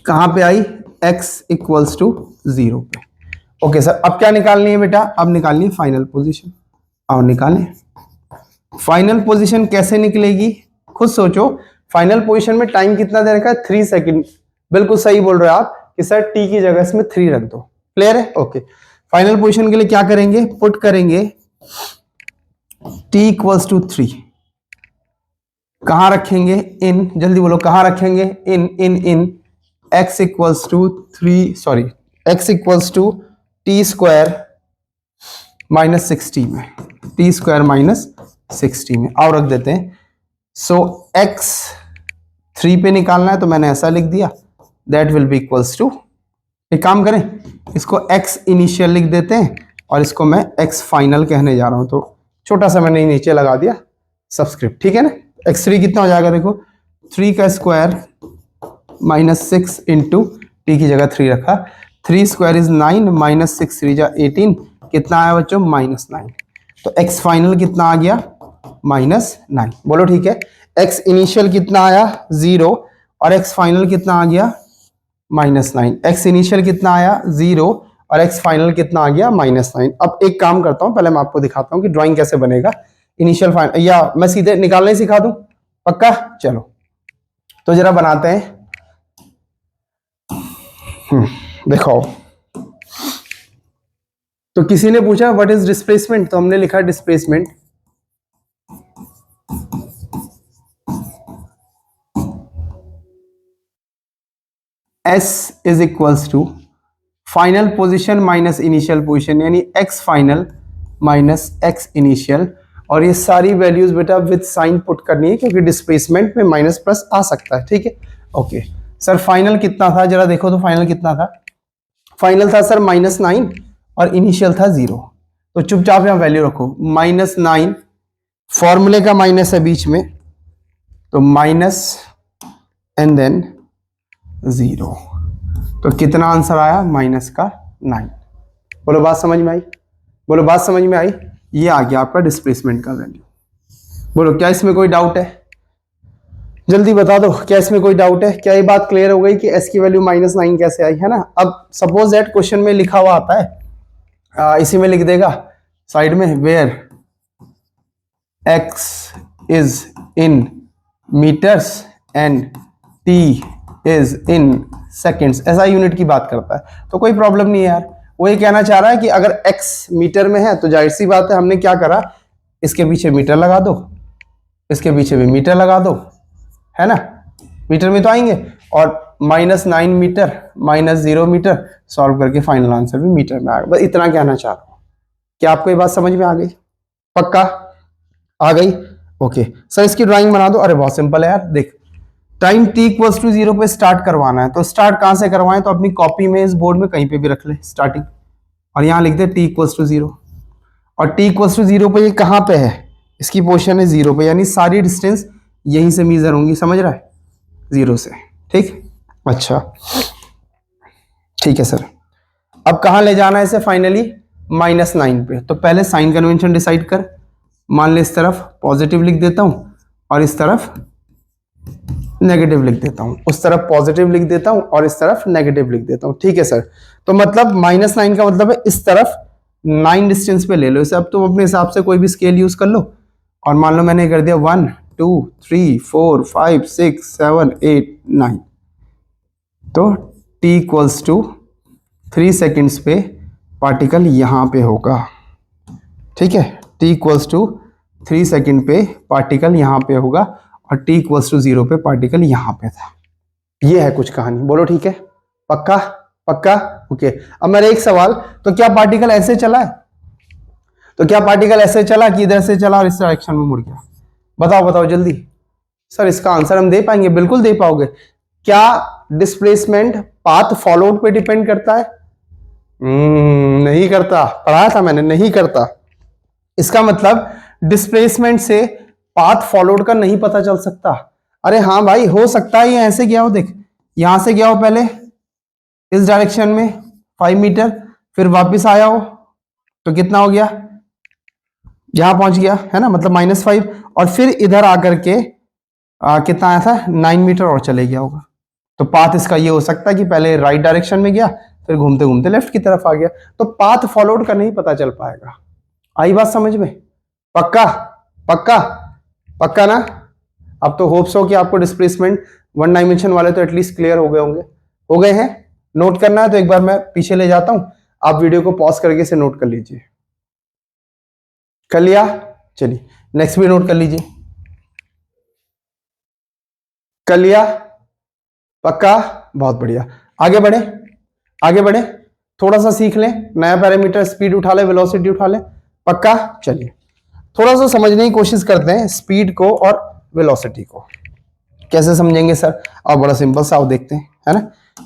कहां पे आई? x इक्वल्स टू 0 पे। ओके सर, अब क्या निकालनी है बेटा? अब निकालनी है फाइनल पोजीशन। और निकालें फाइनल पोजीशन। कैसे निकलेगी खुद सोचो। फाइनल पोजीशन में टाइम कितना दे रखा है? 3 सेकंड। बिल्कुल सही बोल रहे हो आप कि सर टी की जगह इसमें 3 रख दो। क्लियर है? ओके। फाइनल पोजीशन के लिए क्या करेंगे? पुट करेंगे t इक्वल्स टू 3। कहां रखेंगे? इन, जल्दी बोलो कहां रखेंगे? In x equals to 3, sorry x equals to T square minus 60 में, टी स्क्वायर माइनस 60 में और रख देते हैं। सो x 3 पे निकालना है तो मैंने ऐसा लिख दिया, that will be equals to, एक काम करें इसको x इनिशियल लिख देते हैं और इसको मैं x फाइनल कहने जा रहा हूं, तो छोटा सा मैंने नीचे लगा दिया सबस्क्रिप्ट। ठीक है ना? x3 कितना हो जाएगा? देखो 3 का स्क्वायर माइनस 6 इंटू टी की जगह 3 रखा, 3 स्क्वायर इज 9 माइनस 6 3 जा 18, कितना आया बच्चों? माइनस 9। तो x फाइनल कितना आ गया? माइनस 9। बोलो ठीक है। x इनिशियल कितना आया? 0 और x फाइनल कितना आ गया? माइनस 9। x इनिशियल कितना आया? 0 और x फाइनल कितना आ गया? माइनस 9। अब एक काम करता हूं, पहले मैं आपको दिखाता हूं कि ड्राइंग कैसे बनेगा इनिशियल फाइनल, या मैं सीधे निकालने सिखा दूं? पक्का? चलो तो जरा बनाते हैं। देखो, तो किसी ने पूछा व्हाट इज डिस्प्लेसमेंट, तो हमने लिखा displacement s is equals to final position minus initial position, यानी x final minus x initial. और ये सारी वैल्यूज बेटा विद साइन पुट करनी है क्योंकि डिस्प्लेसमेंट में माइनस प्लस आ सकता है। ठीक है? ओके सर, फाइनल कितना था जरा देखो तो, फाइनल कितना था? फाइनल था सर -9 और इनिशियल था 0। तो चुपचाप यहां वैल्यू रखो, -9, फॉर्मूले का माइनस है बीच में, तो माइनस एंड देन 0। तो कितना आंसर आया? माइनस का 9। बोलो बात समझ में आई? बोलो बात समझ में आई? ये आ गया आपका डिस्प्लेसमेंट का वैल्यू। बोलो क्या इसमें कोई डाउट है? जल्दी बता दो, क्या इसमें कोई डाउट है? क्या ये बात क्लियर हो गई कि s की वैल्यू -9 कैसे आई? है ना? अब सपोज दैट क्वेश्चन में लिखा हुआ आता है, इसी में लिख देगा साइड में, where x is in meters and t is in seconds, ऐसा यूनिट की बात करता है। तो कोई प्रॉब्लम नहीं है यार, वो ये कहना चाह रहा है कि अगर x मीटर में है तो जाहिर सी बात है हमने क्या करा, इसके पीछे मीटर लगा दो, इसके पीछे भी मीटर लगा दो, है ना? मीटर में तो आएंगे, और -9 मीटर -0 मीटर सॉल्व करके फाइनल आंसर भी मीटर में आ गया। बस इतना कहना चाह रहा हूं। क्या आपको ये बात समझ में आ गई? पक्का आ गई? ओके सर, इसकी ड्राइंग बना दो। अरे बहुत सिंपल है यार, देख टाइम t इक्वल्स टू 0 पे स्टार्ट करवाना है, तो स्टार्ट कहां से करवाएं? तो अपनी कॉपी में इस बोर्ड में कहीं पे भी रख ले स्टार्टिंग, और यहां लिख दे t इक्वल्स टू 0। और t इक्वल्स टू 0 पे ये कहां पे है? इसकी पोजीशन है 0 पे, यानी सारी डिस्टेंस यहीं से मेजर होंगी, समझ रहा है? 0 से। ठीक, अच्छा ठीक है सर। अब कहां ले जाना है इसे फाइनली? -9 पे। तो पहले साइन कन्वेंशन डिसाइड कर, मान ले इस तरफ पॉजिटिव लिख देता हूं और इस तरफ नेगेटिव लिख देता हूं, उस तरफ पॉजिटिव लिख देता हूं और इस तरफ नेगेटिव लिख देता हूं। ठीक है सर, तो मतलब -9 का मतलब है इस तरफ 9 डिस्टेंस पे ले लो इसे। अब तुम अपने हिसाब से कोई भी स्केल यूज कर लो, और मान लो मैंने कर दिया 1 2 3 4 5 6 7 8 9, तो t इक्वल्स टू 3 सेकेंड्स पे पार्टिकल यहां पे होगा। ठीक है, t इक्वल्स टू 3 सेकेंड पे पार्टिकल यहां पे होगा और t इक्वल्स टू 0 पे पार्टिकल यहां पे था। ये है कुछ कहानी। बोलो ठीक है? पक्का? पक्का? ओके। अब मेरा एक सवाल, तो क्या पार्टिकल ऐसे चला है? तो क्या पार्टिकल ऐसे चला कि इधर से चला और इस डायरेक्शन में मुड़ गया? बताओ बताओ जल्दी। सर इसका आंसर हम दे पाएंगे? बिल्कुल दे पाओगे। क्या डिस्प्लेसमेंट पाथ फॉलोड पे डिपेंड करता है? नहीं करता, पढ़ाया था मैंने, नहीं करता। इसका मतलब डिस्प्लेसमेंट से पाथ फॉलोड का नहीं पता चल सकता। अरे हाँ भाई, हो सकता है ये ऐसे गया हो, देख यहां से गया हो पहले इस डायरेक्शन में 5 मीटर, फिर वापस आया हो तो कितना हो गया, यहां पहुंच गया है ना, मतलब -5, और फिर इधर आकर के कितना आया था, 9 मीटर और चले गया होगा। तो पाथ इसका ये हो सकता है कि पहले राइट डायरेक्शन में गया, फिर घूमते घूमते लेफ्ट की तरफ आ गया। तो पाथ फॉलोड का नहीं पता चल पाएगा। आई बात समझ में? पक्का पक्का पक्का ना? अब तो होप्स हो कि आपको डिस्प्लेसमेंट 1 डायमेंशन वाले तो एटलीस्ट क्लियर हो गए होंगे। हो गए हैं? नोट करना है तो एक बार मैं पीछे ले जाता हूं, आप वीडियो को पॉज करके इसे नोट कर लीजिए। कर लिया? चलिए नेक्स्ट भी नोट कर लीजिए। कर लिया? पक्का? बहुत बढ़िया। आगे बढ़े, आगे बढ़े, थोड़ा सा सीख लें, नया पैरामीटर स्पीड उठा ले, वेलोसिटी उठा ले। पक्का? चलिए थोड़ा सा समझने की कोशिश करते हैं स्पीड को और वेलोसिटी को। कैसे समझेंगे सर? और बड़ा सिंपल सा देखते हैं, है ना।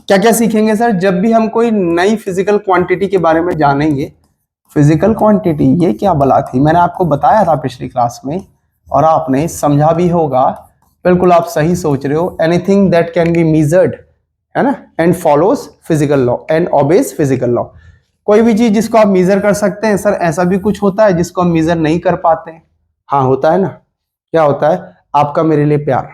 क्या क्या सीखेंगे सर? जब भी हम कोई नई फिजिकल क्वांटिटी के बारे में जानेंगे, फिजिकल क्वांटिटी ये क्या बला थी, मैंने आपको बताया था पिछली क्लास में और आपने समझा भी होगा। बिल्कुल आप सही सोच रहे हो। Anything that can be measured, है ना, and follows physical law and obeys physical law. कोई भी चीज जिसको आप मेजर कर सकते हैं। सर ऐसा भी कुछ होता है जिसको हम मेजर नहीं कर पाते हैं? हाँ होता है ना। क्या होता है? आपका मेरे लिए प्यार।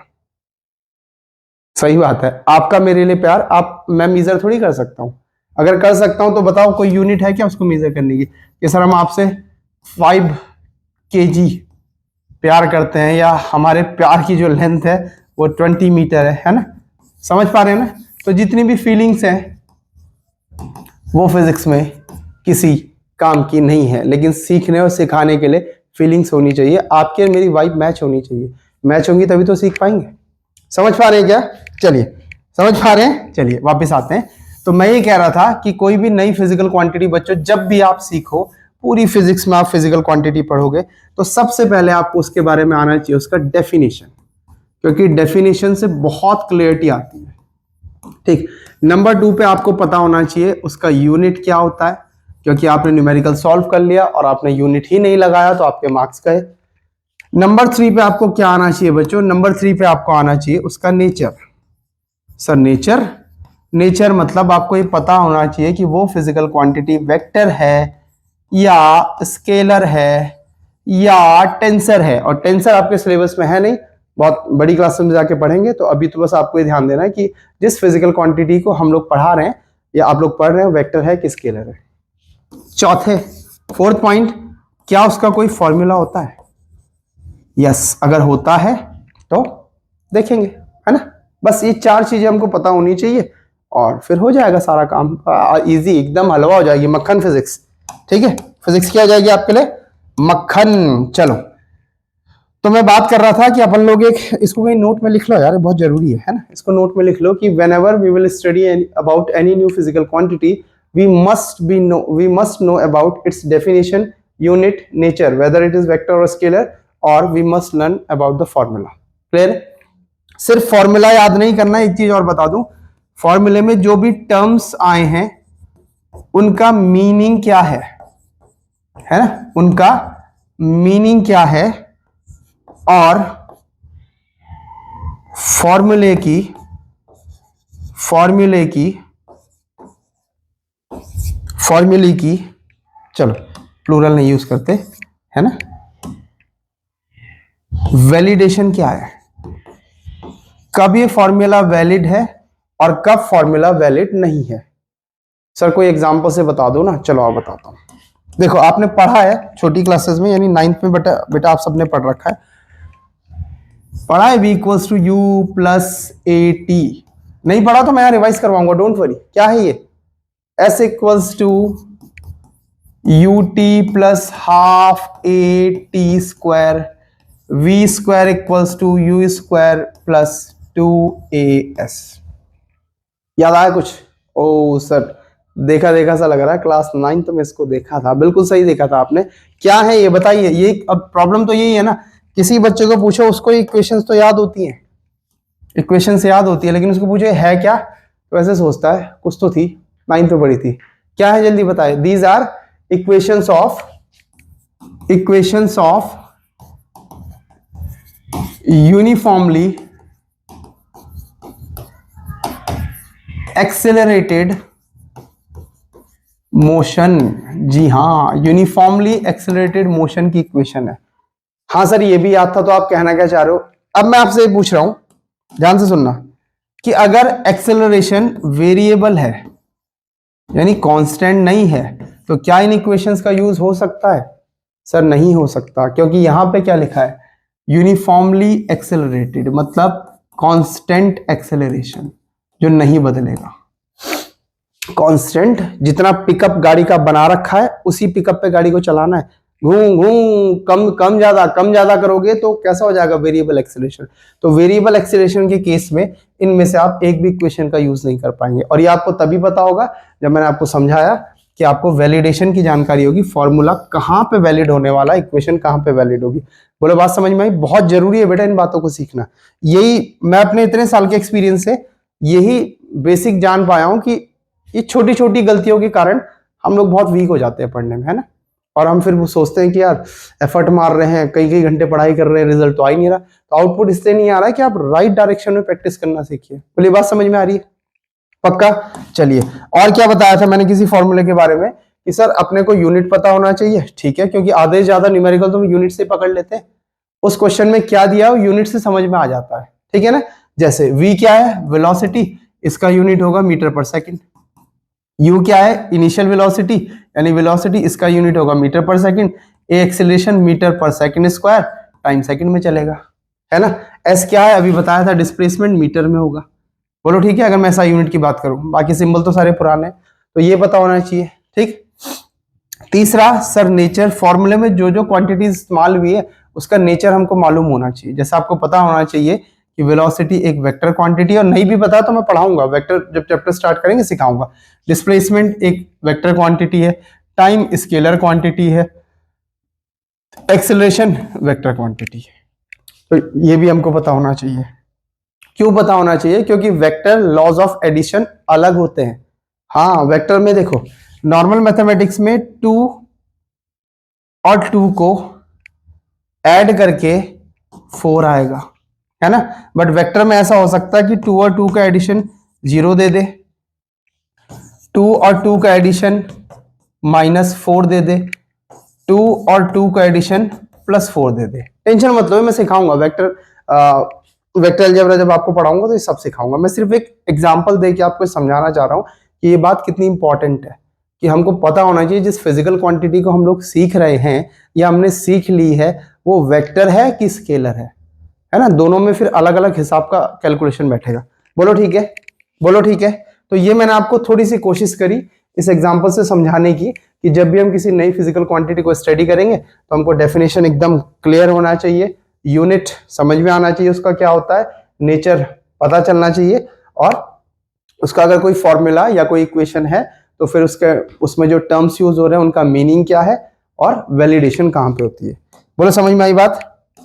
सही बात है, आपका मेरे लिए प्यार। आप, मैं मेजर थोड़ी कर सकता हूं। अगर कर सकता हूं तो बताओ कोई यूनिट है क्या उसको मेजर करने की? कि सर हम आपसे 5 kg प्यार करते हैं, या हमारे प्यार की जो लेंथ है वो 20 मीटर है ना। समझ पा रहे हैं ना? तो जितनी भी फीलिंग्स हैं वो फिजिक्स में किसी काम की नहीं है, लेकिन सीखने और सिखाने के लिए फीलिंग्स होनी चाहिए। आपके और मेरी वाइब मैच होनी चाहिए। मैच होंगी तभी तो सीख पाएंगे। समझ पा रहे हैं क्या? चलिए समझ पा रहे हैं। चलिए वापस आते हैं। तो मैं ये कह रहा था कि कोई भी नई फिजिकल क्वांटिटी बच्चों जब भी आप सीखो, पूरी फिजिक्स में आप फिजिकल क्वांटिटी पढ़ोगे तो सबसे पहले आपको उसके बारे में आना चाहिए उसका डेफिनेशन, क्योंकि डेफिनेशन से बहुत क्लियरिटी आती है। ठीक। नंबर 2 पे आपको पता होना चाहिए उसका यूनिट क्या होता है, क्योंकि आपने न्यूमेरिकल सॉल्व कर लिया और आपने यूनिट ही नहीं लगाया तो आपके मार्क्स गए। नंबर 3 पे आपको क्या आना चाहिए बच्चों? नंबर 3 पे आपको आना चाहिए उसका नेचर। Sir nature? नेचर मतलब आपको ये पता होना चाहिए कि वो फिजिकल क्वांटिटी वेक्टर है या स्केलर है या टेंसर है। और टेंसर आपके सिलेबस में है नहीं, बहुत बड़ी क्लास में जाके पढ़ेंगे। तो अभी तो बस आपको ये ध्यान देना है कि जिस फिजिकल क्वांटिटी को हम लोग पढ़ा रहे हैं या आप लोग पढ़ रहे हैं वेक्टर है कि स्केलर है। चौथे, 4th पॉइंट, क्या उसका कोई फॉर्मूला होता है? यस, अगर होता है तो देखेंगे, है ना। बस ये 4 चीजें हमको पता होनी चाहिए और फिर हो जाएगा सारा काम इजी, एकदम हलवा हो जाएगी, मक्खन फिजिक्स। ठीक है, फिजिक्स क्या हो जाएगी आपके लिए? मक्खन। चलो, तो मैं बात कर रहा था कि अपन लोग एक, इसको कहीं नोट में लिख लो यार, बहुत जरूरी है ना। इसको नोट में लिख लो कि whenever we will study about any new physical quantity, we must know about its definition, unit, nature, whether it is vector or scalar, or we must learn about the formula. Clear? सिर्फ फॉर्मूला याद नहीं करना। एक चीज और बता दूं, फॉर्मूले में जो भी टर्म्स आए हैं उनका मीनिंग क्या है ना, उनका मीनिंग क्या है, और फॉर्मूले की चलो प्लूरल नहीं यूज करते, है ना, वैलिडेशन क्या है, कब ये फॉर्मूला वैलिड है और कब फॉर्मूला वैलिड नहीं है। सर कोई एग्जांपल से बता दो ना। चलो आप बताता हूं। देखो आपने पढ़ा है छोटी क्लासेस में, यानी 9th में बेटा आप सबने पढ़ रखा है, पढ़ा है v equals to U plus A T. नहीं पढ़ा तो मैं रिवाइज करवाऊंगा, डोंट वरी। क्या है ये? s equals to U T plus half A T square, v square equals to U square plus 2as। याद आया कुछ? ओ सर देखा सा लग रहा है, क्लास 9th में इसको देखा था। बिल्कुल सही देखा था आपने। क्या है ये बताइए? ये अब प्रॉब्लम तो यही है ना, किसी बच्चे को पूछो उसको इक्वेशंस तो याद होती हैं, इक्वेशंस याद होती है, लेकिन उसको पूछे है क्या तो ऐसे सोचता है कुछ तो थी, 9th में पढ़ी थी। क्या है जल्दी बताए? These are equations of uniformly accelerated motion, जी हाँ, यूनिफॉर्मली एक्सेलरेटेड मोशन की इक्वेशन है। हाँ सर ये भी याद था, तो आप कहना क्या चाह रहे हो? अब मैं आपसे पूछ रहा हूं, ध्यान से सुनना, कि अगर एक्सेलरेशन वेरिएबल है यानी कांस्टेंट नहीं है, तो क्या इन इक्वेशंस का यूज हो सकता है? सर नहीं हो सकता, क्योंकि यहां पे क्या लिखा है? यूनिफॉर्मली एक्सेलरेटेड, मतलब कांस्टेंट एक्सेलरेशन जो नहीं बदलेगा। कांस्टेंट, जितना पिकअप गाड़ी का बना रखा है उसी पिकअप पे गाड़ी को चलाना है। घूम घूम कम कम ज्यादा करोगे तो कैसा हो जाएगा? Variable acceleration. तो वेरिएबल एक्सेलरेशन के केस में इनमें से आप एक भी इक्वेशन का यूज नहीं कर पाएंगे। और ये आपको तभी पता होगा जब मैंने आपको समझाया कि आपको वैलिडेशन की जानकारी होगी, फॉर्मूला कहाँ पे वैलिड होने वाला है, इक्वेशन कहाँ पे वैलिड होगी। बोलो बात समझ में आई? बहुत जरूरी है बेटा इन बातों को सीखना। यही मैं अपने इतने साल के एक्सपीरियंस से यही बेसिक जान पाया हूं कि ये छोटी छोटी गलतियों के कारण हम लोग बहुत वीक हो जाते हैं पढ़ने में, है ना। और हम फिर वो सोचते हैं कि यार एफर्ट मार रहे हैं, कई कई घंटे पढ़ाई कर रहे हैं, रिजल्ट तो आ ही नहीं रहा। तो आउटपुट इससे नहीं आ रहा है कि आप राइट डायरेक्शन में प्रैक्टिस करना सीखिए। बोलिए बात समझ में आ रही है? पक्का? चलिए, और क्या बताया था मैंने किसी फॉर्मूले के बारे में कि सर अपने को यूनिट पता होना चाहिए, ठीक है, क्योंकि आधे से ज्यादा न्यूमेरिकल तो हम यूनिट से पकड़ लेते हैं। उस क्वेश्चन में क्या दिया है वो यूनिट से समझ में आ जाता है, ठीक है ना। जैसे v क्या है? वेलोसिटी, इसका यूनिट होगा मीटर पर सेकंड। u क्या है? इनिशियल वेलोसिटी यानी वेलोसिटी, इसका यूनिट होगा मीटर पर सेकंड। ए acceleration metre per second square, time second में चलेगा, है ना। s क्या है? अभी बताया था, डिस्प्लेसमेंट मीटर में होगा। बोलो ठीक है, अगर मैं ऐसा यूनिट की बात करूं, बाकी सिंबल तो सारे पुराने हैं, तो ये पता होना चाहिए, ठीक। तीसरा सर नेचर, फॉर्मूले में जो जो क्वांटिटी इस्तेमाल हुई है उसका नेचर हमको मालूम होना चाहिए। जैसे आपको पता होना चाहिए कि वेलोसिटी एक वेक्टर क्वांटिटी, और नहीं भी पता तो मैं पढ़ाऊंगा, वेक्टर जब चैप्टर स्टार्ट करेंगे सिखाऊंगा। डिस्प्लेसमेंट एक वेक्टर क्वांटिटी है, टाइम स्केलर क्वांटिटी है, एक्सेलरेशन वेक्टर क्वांटिटी है। तो ये भी हमको पता होना चाहिए। क्यों पता होना चाहिए? क्योंकि वेक्टर लॉज ऑफ एडिशन अलग होते हैं। हाँ वेक्टर में देखो, नॉर्मल मैथमेटिक्स में 2 और 2 को ऐड करके 4 आएगा, है ना। बट वेक्टर में ऐसा हो सकता है कि 2 और 2 का एडिशन 0 दे दे, 2 और 2 का एडिशन -4 दे दे, 2 और 2 का एडिशन +4 दे दे। टेंशन मत लो, मैं सिखाऊंगा वेक्टर वेक्टर अलजेब्रा जब आपको पढ़ाऊंगा तो ये सब सिखाऊंगा। मैं सिर्फ एक एग्जांपल दे के आपको समझाना चाह रहा हूं कि ये बात कितनी इंपॉर्टेंट है, कि हमको पता होना चाहिए जिस फिजिकल क्वांटिटी को हम लोग सीख रहे हैं या हमने सीख ली है वो वेक्टर है कि स्केलर है ना। दोनों में फिर अलग अलग हिसाब का कैलकुलेशन बैठेगा। बोलो ठीक है? बोलो ठीक है? तो ये मैंने आपको थोड़ी सी कोशिश करी इस एग्जाम्पल से समझाने की कि जब भी हम किसी नई फिजिकल क्वांटिटी को स्टडी करेंगे तो हमको डेफिनेशन एकदम क्लियर होना चाहिए, यूनिट समझ में आना चाहिए उसका क्या होता है, नेचर पता चलना चाहिए, और उसका अगर कोई फॉर्मूला या कोई इक्वेशन है तो फिर उसके उसमें जो टर्म्स यूज हो रहे हैं उनका मीनिंग क्या है और वैलिडेशन कहां पे होती है। बोलो समझ में आई बात?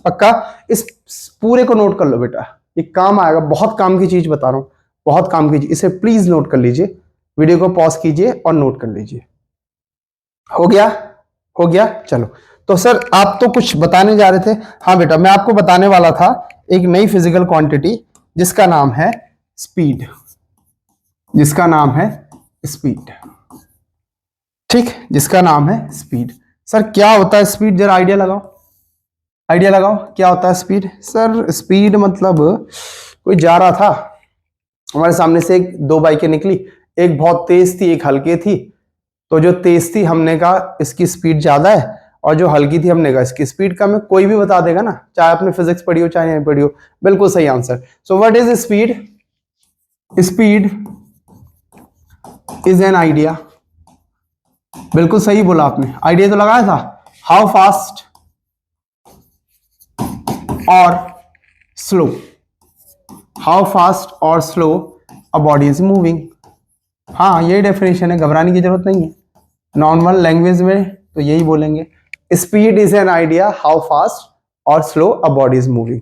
पक्का? इस पूरे को नोट कर लो बेटा, ये काम आएगा, बहुत काम की चीज बता रहा हूं, बहुत काम की चीज, इसे प्लीज नोट कर लीजिए। वीडियो को पॉज कीजिए और नोट कर लीजिए। हो गया? हो गया? चलो, तो सर आप तो कुछ बताने जा रहे थे। हाँ बेटा, मैं आपको बताने वाला था एक नई फिजिकल क्वांटिटी जिसका नाम है स्पीड, जिसका नाम है स्पीड, ठीक, जिसका नाम है स्पीड। सर क्या होता है स्पीड? जरा आइडिया लगाओ, आइडिया लगाओ, क्या होता है स्पीड? सर स्पीड मतलब कोई जा रहा था, हमारे सामने से दो बाइकें निकली, एक बहुत तेज थी एक हल्की थी, तो जो तेज थी हमने कहा इसकी स्पीड ज्यादा है, और जो हल्की थी हमने कहा इसकी स्पीड कम है। कोई भी बता देगा ना, चाहे आपने फिजिक्स पढ़ी हो चाहे नहीं पढ़ी हो, बिल्कुल सही answer. So what is speed? Speed is an idea, बिल्कुल सही बोला आपने, आइडिया तो लगाया था। हाउ फास्ट और स्लो, हाउ फास्ट और slow a body is moving. हाँ यही डेफिनेशन है, घबराने की जरूरत नहीं है, नॉर्मल लैंग्वेज में तो यही बोलेंगे। Speed is an idea how fast और slow a body is moving.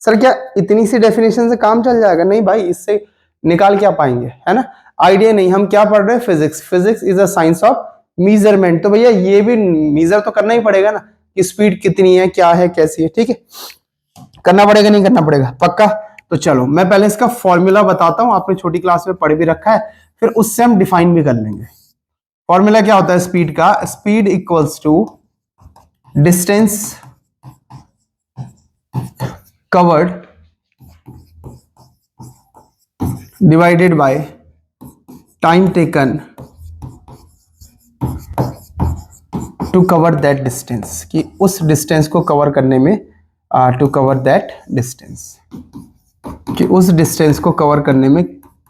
Sir क्या इतनी सी डेफिनेशन से काम चल जाएगा? नहीं भाई, इससे निकाल क्या पाएंगे, है ना। आइडिया नहीं, हम क्या पढ़ रहे हैं? Physics. Physics is a science of measurement, तो भैया ये भी मेजर तो करना ही पड़ेगा ना कि स्पीड कितनी है, क्या है, कैसी है, ठीक है, करना पड़ेगा नहीं करना पड़ेगा? पक्का? तो चलो मैं पहले इसका फॉर्मूला बताता हूं, आपने छोटी क्लास में पढ़ भी रखा है, फिर उससे हम डिफाइन भी कर लेंगे। फॉर्मूला क्या होता है स्पीड का? Speed equals to distance covered divided by time taken to cover that distance, कि उस डिस्टेंस को कवर करने में टू कवर दैट डिस्टेंस, कि उस डिस्टेंस को कवर करने में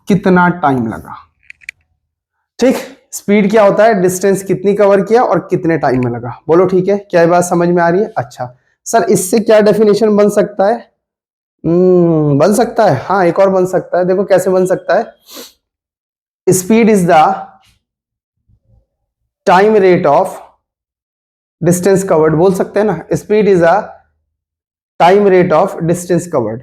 कितना टाइम लगा। ठीक, स्पीड क्या होता है? डिस्टेंस कितनी कवर किया और कितने टाइम में लगा। बोलो ठीक है, क्या ये बात समझ में आ रही है? अच्छा सर, इससे क्या डेफिनेशन बन सकता है? बन सकता है, हाँ एक और बन सकता है। देखो कैसे बन सकता है। Speed is the time rate of distance covered, बोल सकते हैं ना। Speed is a time rate of distance covered.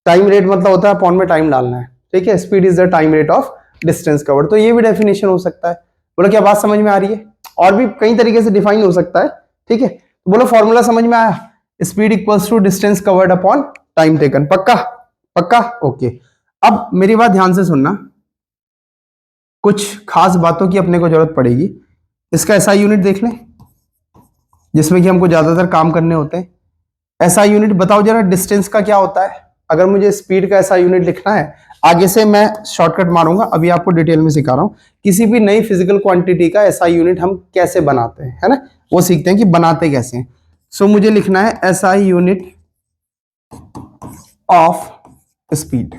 Time rate मतलब होता है अपॉन में टाइम डालना है, ठीक है। Speed is the time rate of distance covered, तो ये भी डेफिनेशन हो सकता है। बोलो क्या बात समझ में आ रही है? और भी कई तरीके से डिफाइन हो सकता है, ठीक है। तो बोलो फॉर्मूला समझ में आया? Speed equals to distance covered upon time taken. पक्का? पक्का, ओके। अब मेरी बात ध्यान से सुनना, कुछ खास बातों की अपने को जरूरत पड़ेगी। इसका एसआई यूनिट देख लें, जिसमें कि हमको ज्यादातर काम करने होते हैं। एसआई यूनिट बताओ जरा, डिस्टेंस का क्या होता है? अगर मुझे स्पीड का एसआई यूनिट लिखना है, आगे से मैं शॉर्टकट मारूंगा, अभी आपको डिटेल में सिखा रहा हूं। किसी भी नई फिजिकल क्वांटिटी का एसआई यूनिट हम कैसे बनाते हैं, है ना, वो सीखते हैं कि बनाते कैसे हैं। सो मुझे लिखना है एसआई यूनिट ऑफ स्पीड।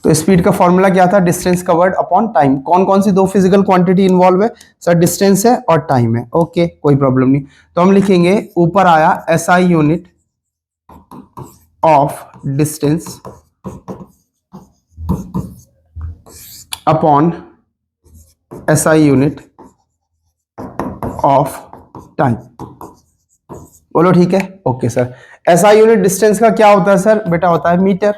तो स्पीड का फॉर्मूला क्या था? Distance covered upon time. कौन कौन सी दो फिजिकल क्वांटिटी इन्वॉल्व है सर? डिस्टेंस है और टाइम है, ओके कोई प्रॉब्लम नहीं। तो हम लिखेंगे, ऊपर आया SI unit of distance upon SI unit of time. बोलो ठीक है, okay sir. SI unit distance का क्या होता है सर? बेटा होता है मीटर।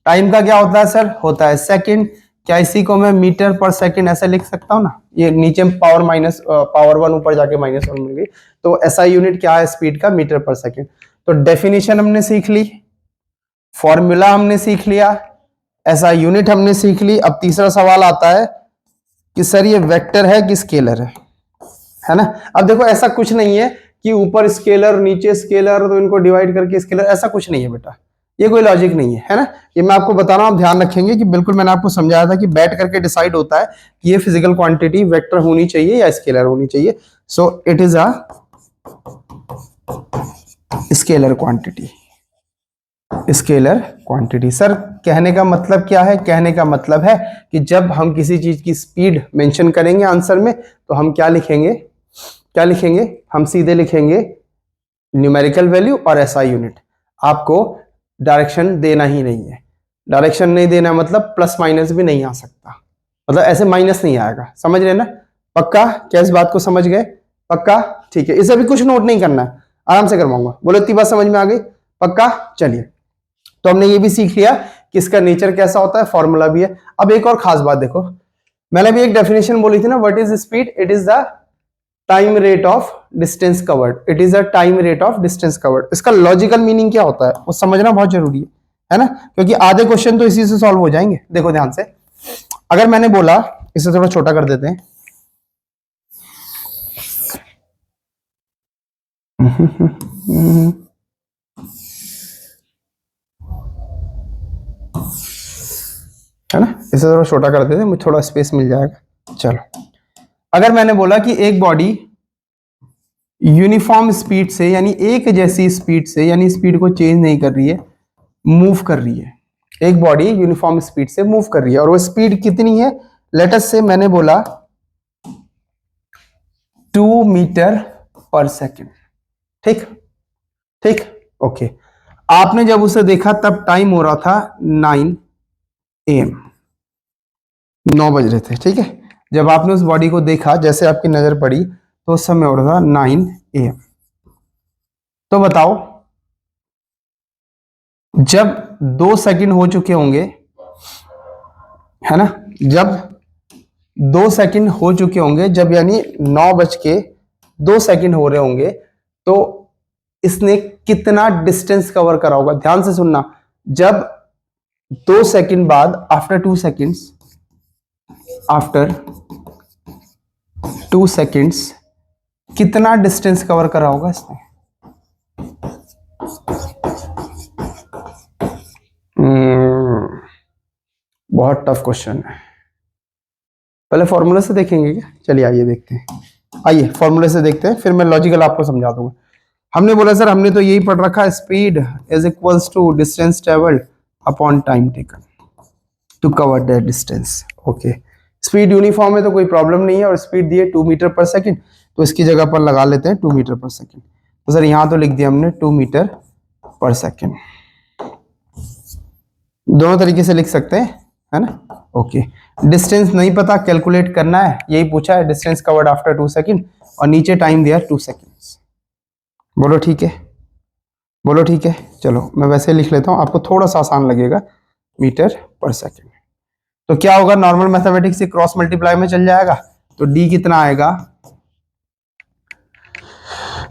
टाइम का क्या होता है सर? होता है सेकंड। क्या इसी को मैं मीटर पर सेकंड ऐसे लिख सकता हूं ना? ये नीचे पावर माइनस पावर 1, ऊपर जाके -1 मिल गई। तो एसआई यूनिट क्या है स्पीड का? Metre per second. तो डेफिनेशन हमने सीख ली, फॉर्मूला हमने सीख लिया, एसआई यूनिट हमने सीख ली। अब तीसरा सवाल आता है कि सर ये वेक्टर है कि स्केलर है ना? अब देखो ऐसा कुछ नहीं है कि ऊपर स्केलर नीचे स्केलर तो इनको डिवाइड करके स्केलर, ऐसा कुछ नहीं है बेटा, ये कोई लॉजिक नहीं है ना। ये मैं आपको बता रहा हूं, आप ध्यान रखेंगे कि बिल्कुल मैंने आपको समझाया था कि बैठ करके डिसाइड होता है कि ये फिजिकल क्वांटिटी वेक्टर होनी चाहिए या स्केलर होनी चाहिए। So it is a scalar quantity. Scalar quantity sir, कहने का मतलब क्या है? कहने का मतलब है कि जब हम किसी चीज की स्पीड मेंशन करेंगे आंसर में, तो हम क्या लिखेंगे? क्या लिखेंगे? हम सीधे लिखेंगे न्यूमेरिकल वैल्यू और एसआई यूनिट। आपको डायरेक्शन देना ही नहीं है। डायरेक्शन नहीं देना मतलब प्लस माइनस भी नहीं आ सकता, मतलब ऐसे माइनस नहीं आएगा, समझ रहे ना? पक्का? क्या इस बात को समझ गए? पक्का, ठीक है। इसे भी कुछ नोट नहीं करना है, आराम से करवाऊंगा। बोलो इतनी बात समझ में आ गई? पक्का, चलिए। तो हमने ये भी सीख लिया कि इसका नेचर कैसा होता है, फॉर्मूला भी है। अब एक और खास बात देखो, मैंने भी एक डेफिनेशन बोली थी ना, what is speed? It is the time rate of distance covered. It is the time rate of distance covered. इसका लॉजिकल मीनिंग क्या होता है वो समझना बहुत जरूरी है ना, क्योंकि आधे क्वेश्चन तो इसी से सॉल्व हो जाएंगे। देखो ध्यान से, अगर मैंने बोला, इसे थोड़ा छोटा कर देते हैं, है ना, इसे थोड़ा छोटा कर देते हैं, मुझे थोड़ा स्पेस मिल जाएगा। चलो, अगर मैंने बोला कि एक बॉडी यूनिफॉर्म स्पीड से, यानी एक जैसी स्पीड से, यानी स्पीड को चेंज नहीं कर रही है, मूव कर रही है, एक बॉडी यूनिफॉर्म स्पीड से मूव कर रही है, और वो स्पीड कितनी है? लेट अस से मैंने बोला 2 मीटर पर सेकेंड। ठीक ठीक, ओके। आपने जब उसे देखा तब टाइम हो रहा था 9 AM, 9 बज रहे थे, ठीक है। जब आपने उस बॉडी को देखा, जैसे आपकी नजर पड़ी, तो उस समय हो रहा था 9 AM। तो बताओ, जब 2 सेकंड हो चुके होंगे, है ना, जब 2 सेकंड हो चुके होंगे, जब यानी 9:02 हो रहे होंगे, तो इसने कितना डिस्टेंस कवर करा होगा? ध्यान से सुनना, जब 2 सेकंड बाद, आफ्टर 2 सेकंड्स, आफ्टर 2 सेकेंड्स कितना डिस्टेंस कवर करा होगा इसने? बहुत टफ क्वेश्चन है। पहले फॉर्मूले से देखेंगे क्या? चलिए आइए देखते हैं। आइए फॉर्मूले से देखते हैं, फिर मैं लॉजिकल आपको समझा दूंगा। हमने बोला सर, हमने तो यही पढ़ रखा है, speed is equals to distance travelled upon time taken to cover that distance. Okay, speed uniform है तो कोई प्रॉब्लम नहीं है, और स्पीड दी है 2 मीटर पर सेकेंड, तो इसकी जगह पर लगा लेते हैं 2 मीटर पर सेकेंड। तो सर यहाँ तो लिख दिया हमने 2 मीटर पर सेकेंड, दोनों तरीके से लिख सकते हैं, है ना। ओके, डिस्टेंस नहीं पता, कैलकुलेट करना है, यही पूछा है, डिस्टेंस कवर्ड आफ्टर 2 सेकेंड, और नीचे टाइम दिया 2 सेकेंड्स। बोलो ठीक है, बोलो ठीक है। चलो मैं वैसे लिख लेता हूँ, आपको थोड़ा सा आसान लगेगा, मीटर पर सेकेंड। तो क्या होगा, नॉर्मल मैथमेटिक्स से क्रॉस मल्टीप्लाई में चल जाएगा, तो डी कितना आएगा,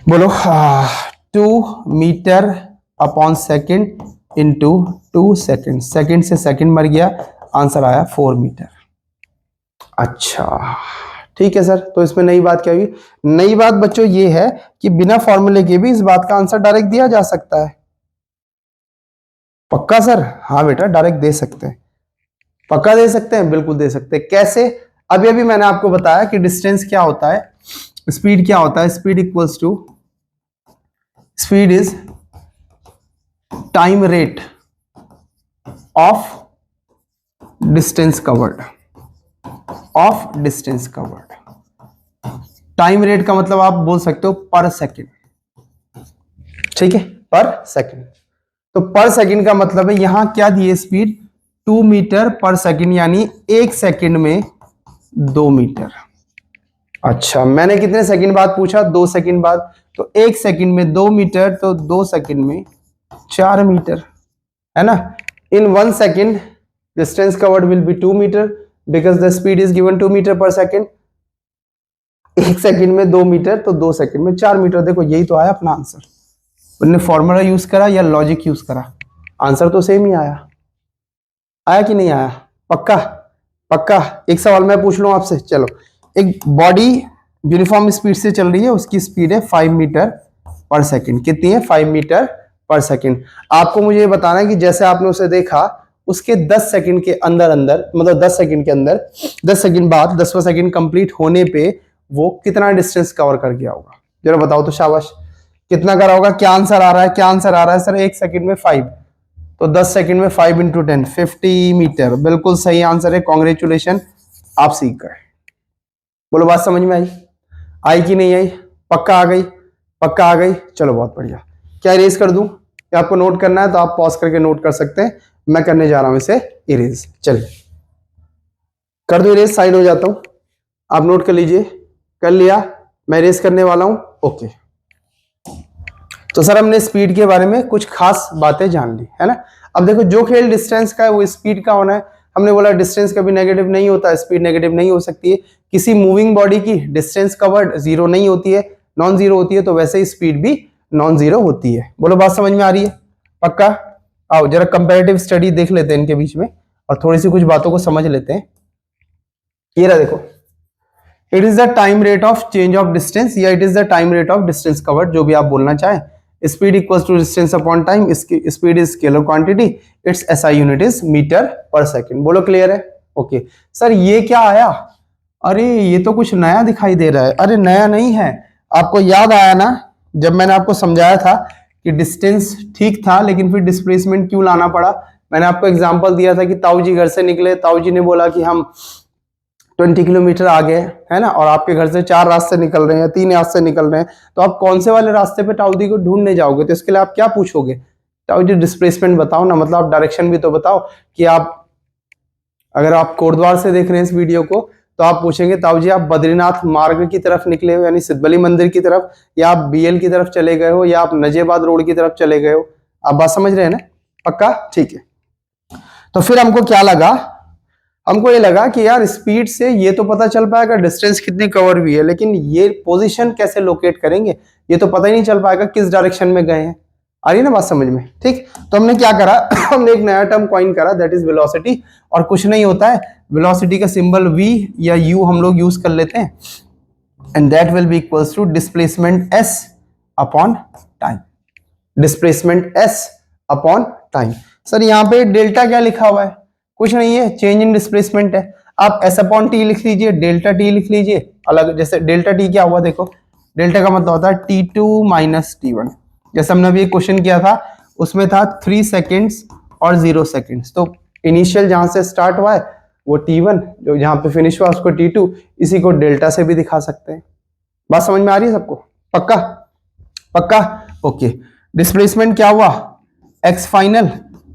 बोलो 2 meter upon second into 2 second, second से सेकेंड मर गया, आंसर आया 4 मीटर। अच्छा ठीक है सर, तो इसमें नई बात क्या हुई? नई बात बच्चों ये है कि बिना फॉर्मूले के भी इस बात का आंसर डायरेक्ट दिया जा सकता है। पक्का सर? हाँ बेटा, डायरेक्ट दे सकते हैं। पक्का दे सकते हैं, बिल्कुल दे सकते हैं। कैसे? अभी अभी मैंने आपको बताया कि डिस्टेंस क्या होता है, स्पीड क्या होता है। Speed equals to, speed is time rate of distance covered, of distance covered. Time rate का मतलब आप बोल सकते हो पर सेकेंड, ठीक है, पर सेकेंड। तो पर सेकेंड का मतलब है यहां क्या दिए, स्पीड 2 मीटर पर सेकेंड, यानी 1 सेकेंड में 2 मीटर। अच्छा, मैंने कितने सेकंड बाद पूछा? 2 सेकंड बाद। तो 1 सेकंड में 2 मीटर, तो 2 सेकंड में 4 मीटर, है ना। In 1 second distance covered will be 2 meter because the speed is given 2 meter per second. 1 second में 2 मीटर, तो 2 सेकंड में 4 मीटर। देखो यही तो आया अपना आंसर। उन्होंने फॉर्मूला यूज करा या लॉजिक यूज करा, आंसर तो सेम ही आया। आया कि नहीं आया? पक्का? पक्का। एक सवाल मैं पूछ लूं आपसे, चलो। एक बॉडी यूनिफॉर्म स्पीड से चल रही है, उसकी स्पीड है 5 मीटर पर सेकंड। कितनी है? 5 मीटर पर सेकंड। आपको मुझे ये बताना है कि जैसे आपने उसे देखा, उसके 10 सेकंड के अंदर अंदर, मतलब 10 सेकंड के अंदर, 10 सेकंड बाद, 10वां सेकंड कंप्लीट होने पे वो कितना डिस्टेंस कवर कर गया होगा? जरा बताओ तो, शाबाश। कितना करा होगा? क्या आंसर आ रहा है? क्या आंसर आ रहा है सर? 1 सेकंड में 5, तो 10 सेकंड में 5 इंटू 10, 50 मीटर। बिल्कुल सही आंसर है, कॉन्ग्रेचुलेशन, आप सीख गए। बोलो बात समझ में आई? आई कि नहीं आई? पक्का आ गई? पक्का आ गई? चलो बहुत बढ़िया। क्या इरेज कर दूं? क्या आपको नोट करना है तो आप पॉज करके नोट कर सकते हैं, मैं करने जा रहा हूं इसे इरेज। चलिए कर दो इरेज, साइड हो जाता हूं, आप नोट कर लीजिए। कर लिया? मैं इरेज करने वाला हूं। ओके, तो सर हमने स्पीड के बारे में कुछ खास बातें जान ली, है ना। अब देखो, जो खेल डिस्टेंस का है वो स्पीड का होना है। हमने बोला डिस्टेंस कभी नेगेटिव नहीं होता, स्पीड नेगेटिव नहीं हो सकती है। किसी मूविंग बॉडी की डिस्टेंस कवर्ड जीरो नहीं होती है, नॉन जीरो होती है, तो वैसे ही स्पीड भी नॉन जीरो होती है। बोलो बात समझ में आ रही है? पक्का? आओ जरा कंपैरेटिव स्टडी देख लेते हैं इनके बीच में, और थोड़ी सी कुछ बातों को समझ लेते हैं। ये रहा देखो, it is the time rate of change of distance, या it is the time rate of distance covered, जो भी आप बोलना चाहें। Speed equals to distance upon time, इसकी speed is scalar quantity, its SI unit is metre per second. बोलो क्लियर है? ओके सर, ये क्या आया? अरे ये तो कुछ नया दिखाई दे रहा है। अरे नया नहीं है, आपको याद आया ना जब मैंने आपको समझाया था कि डिस्टेंस ठीक था, लेकिन फिर डिस्प्लेसमेंट क्यों लाना पड़ा। मैंने आपको एग्जांपल दिया था कि ताऊ जी घर से निकले, ताऊ जी ने बोला कि हम 20 किलोमीटर आगे, है ना, और आपके घर से 4 रास्ते निकल रहे हैं, 3 रास्ते निकल रहे हैं, तो आप कौन से वाले रास्ते पे ताऊ जी को ढूंढने जाओगे? तो इसके लिए आप क्या पूछोगे? ताऊ जी डिस्प्लेसमेंट बताओ ना, मतलब आप डायरेक्शन भी तो बताओ। कि आप अगर आप कोटद्वार से देख रहे हैं इस वीडियो को, तो आप पूछेंगे ताऊ जी आप बद्रीनाथ मार्ग की तरफ निकले हो, यानी सिद्धबली मंदिर की तरफ, या आप बीएल की तरफ चले गए हो, या आप नजेबाद रोड की तरफ चले गए हो। आप बात समझ रहे हैं ना? पक्का? ठीक है। तो फिर हमको क्या लगा? हमको ये लगा कि यार स्पीड से ये तो पता चल पाएगा डिस्टेंस कितनी कवर हुई है, लेकिन ये पोजीशन कैसे लोकेट करेंगे, ये तो पता ही नहीं चल पाएगा किस डायरेक्शन में गए हैं। आ रही ना बात समझ में? ठीक, तो हमने क्या करा हमने एक नया टर्म कॉइन करा, दैट इज वेलोसिटी। और कुछ नहीं होता है, वेलोसिटी का सिंबल v या u हम लोग यूज कर लेते हैं। And that will be equals to displacement s upon time, displacement s upon time. Sir यहाँ पे डेल्टा क्या लिखा हुआ है? कुछ नहीं है, चेंज इन डिस्प्लेसमेंट है। आप s अपॉन टी लिख लीजिए, डेल्टा टी लिख लीजिए अलग। जैसे डेल्टा टी क्या हुआ, देखो डेल्टा का मतलब होता है t2 माइनस t1। जैसे हमने अभी एक क्वेश्चन किया था, उसमें था 3 सेकेंड्स और 0 सेकेंड्स, तो इनिशियल जहां से स्टार्ट हुआ है वो t1, जो जहां पे फिनिश हुआ उसको t2, इसी को डेल्टा से भी दिखा सकते हैं। बात समझ में आ रही है सबको? पक्का? पक्का? ओके। डिस्प्लेसमेंट क्या हुआ? x final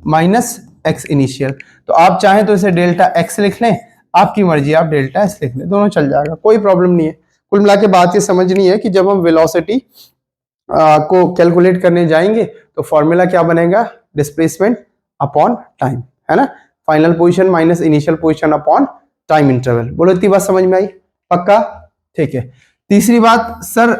minus x initial. तो आप चाहें तो इसे डेल्टा x लिख लें, आपकी मर्जी, आप डेल्टा s लिख लें, दोनों चल जाएगा, कोई प्रॉब्लम नहीं है। कुल मिला के बात ये समझनी है कि जब हम वेलोसिटी को कैलकुलेट करने जाएंगे तो फॉर्मूला क्या बनेगा? डिस्प्लेसमेंट अपॉन टाइम, है ना? Final position minus initial position upon time interval. बोलो इतनी बात समझ में आई? पक्का? ठीक है। तीसरी बात, सर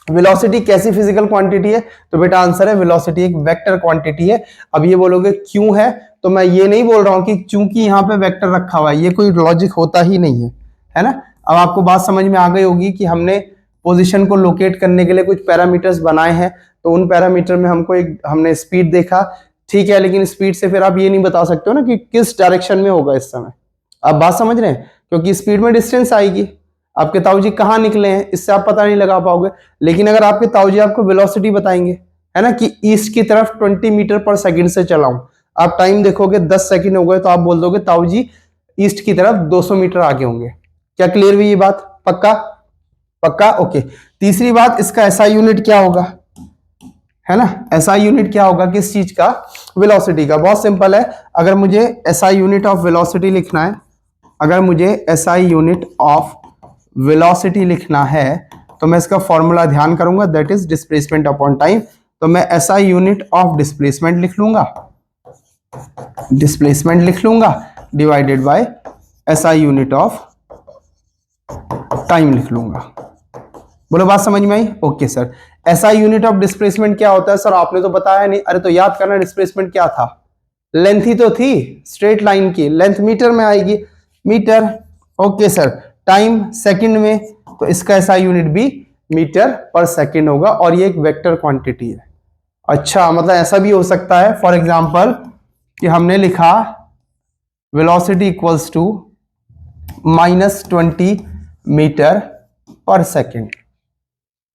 वेलोसिटी कैसी फिजिकल क्वांटिटी है? तो बेटा आंसर है वेलोसिटी एक वेक्टर क्वांटिटी है। अब ये बोलोगे क्यों है, तो मैं ये नहीं बोल रहा हूं कि चूंकि यहाँ पे वेक्टर रखा हुआ है, ये कोई लॉजिक होता ही नहीं है ना? अब आपको बात समझ में आ गई होगी कि हमने पोजीशन को लोकेट करने के लिए कुछ पैरामीटर्स बनाए हैं, तो उन पैरामीटर में हमने स्पीड देखा, ठीक है, लेकिन स्पीड से फिर आप ये नहीं बता सकते हो ना कि किस डायरेक्शन में होगा इस समय। आप बात समझ रहे हैं? क्योंकि स्पीड में डिस्टेंस आएगी, आपके ताऊजी कहाँ निकले हैं इससे आप पता नहीं लगा पाओगे। लेकिन अगर आपके ताऊजी आपको वेलोसिटी बताएंगे, है ना, कि ईस्ट की तरफ 20 मीटर पर सेकंड से चलाऊं, आप टाइम देखोगे 10 सेकंड हो गए, तो आप बोल दोगे ताऊजी ईस्ट की तरफ 200 मीटर आगे होंगे। क्या क्लियर हुई ये बात? पक्का? पक्का? ओके। तीसरी बात, इसका एसआई यूनिट क्या होगा, है ना? एसआई यूनिट क्या होगा किस चीज का? वेलोसिटी का। बहुत सिंपल है, अगर मुझे एसआई यूनिट ऑफ वेलोसिटी लिखना है, अगर मुझे एसआई यूनिट ऑफ वेलोसिटी लिखना है तो मैं इसका फॉर्मूला ध्यान करूंगा, that is displacement upon time. तो मैं एसआई यूनिट ऑफ डिस्प्लेसमेंट लिख लूंगा, डिस्प्लेसमेंट लिख लूंगा, divided by SI unit of time लिख लूंगा। बोलो बात समझ में आई? Okay sir. SI unit of displacement क्या होता है? सर आपने तो बताया नहीं। अरे तो याद करना, डिस्प्लेसमेंट क्या था? लेंथ ही तो थी स्ट्रेट लाइन की, लेंथ मीटर में आएगी, meter. Okay sir. Time second में, तो इसका एसआई यूनिट भी मीटर पर सेकंड होगा, और ये एक वेक्टर क्वांटिटी है। अच्छा, मतलब ऐसा भी हो सकता है फॉर एग्जांपल कि हमने लिखा velocity equals to -20 metre per second.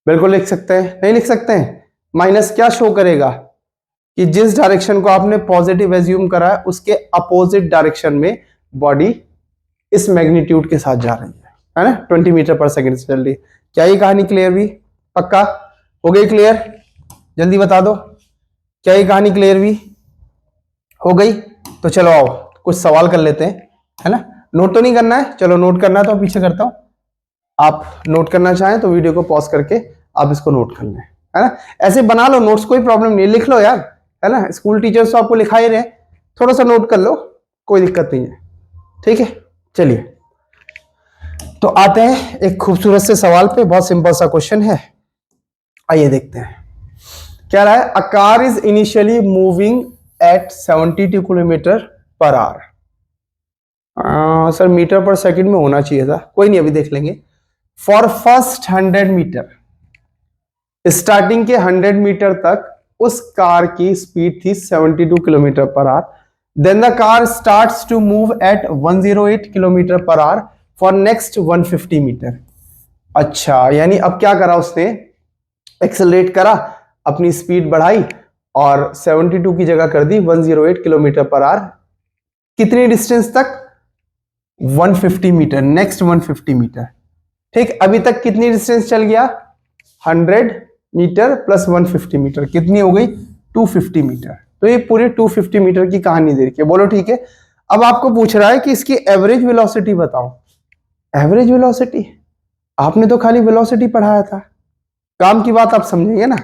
बिल्कुल लिख सकते हैं, नहीं लिख सकते हैं? माइनस क्या शो करेगा कि जिस डायरेक्शन को आपने पॉजिटिव एज्यूम करा है उसके अपोजिट डायरेक्शन में बॉडी इस मैग्नीट्यूड के साथ जा रही है ना? 20 मीटर पर सेकंड से चल रही है। क्या ये कहानी क्लियर हुई? पक्का? हो गई क्लियर? जल्दी बता दो, क्या ये कहानी क्लियर हुई? हो गई? तो चलो आओ कुछ सवाल कर लेते हैं, है ना? नोट तो नहीं करना है, चलो नोट करना है तो पीछे करता हूं। आप नोट करना चाहें तो वीडियो को पॉज करके आप इसको नोट कर लें, है ना? ऐसे बना लो नोट्स, कोई प्रॉब्लम नहीं, लिख लो यार, है ना? स्कूल टीचर्स तो आपको लिखा ही रहे, थोड़ा सा नोट कर लो, कोई दिक्कत नहीं है। ठीक है, चलिए तो आते हैं एक खूबसूरत से सवाल पे। बहुत सिंपल सा क्वेश्चन है, आइए देखते हैं क्या रहा है। A car is initially moving at 72 kilometer per hour. Sir meter per second में होना चाहिए था, कोई नहीं अभी देख लेंगे। फॉर फर्स्ट 100 मीटर, स्टार्टिंग के 100 मीटर तक उस कार की स्पीड थी 72 kilometer per hour. Then the car starts to move at 108 kilometer per hour for next 150 meter. अच्छा, यानी अब क्या करा उसने? एक्सेलरेट करा, अपनी स्पीड बढ़ाई और 72 की जगह कर दी 108 किलोमीटर पर आवर। कितनी डिस्टेंस तक? 150 मीटर, नेक्स्ट 150 मीटर। ठीक, अभी तक कितनी डिस्टेंस चल गया? 100 मीटर प्लस 150 मीटर, कितनी हो गई? 250 मीटर। तो ये पूरे 250 मीटर की कहानी दे रखी है। बोलो ठीक है। अब आपको पूछ रहा है कि इसकी एवरेज वेलोसिटी बताओ। Average velocity? आपने तो खाली वेलोसिटी पढ़ाया था, काम की बात आप समझेंगे ना,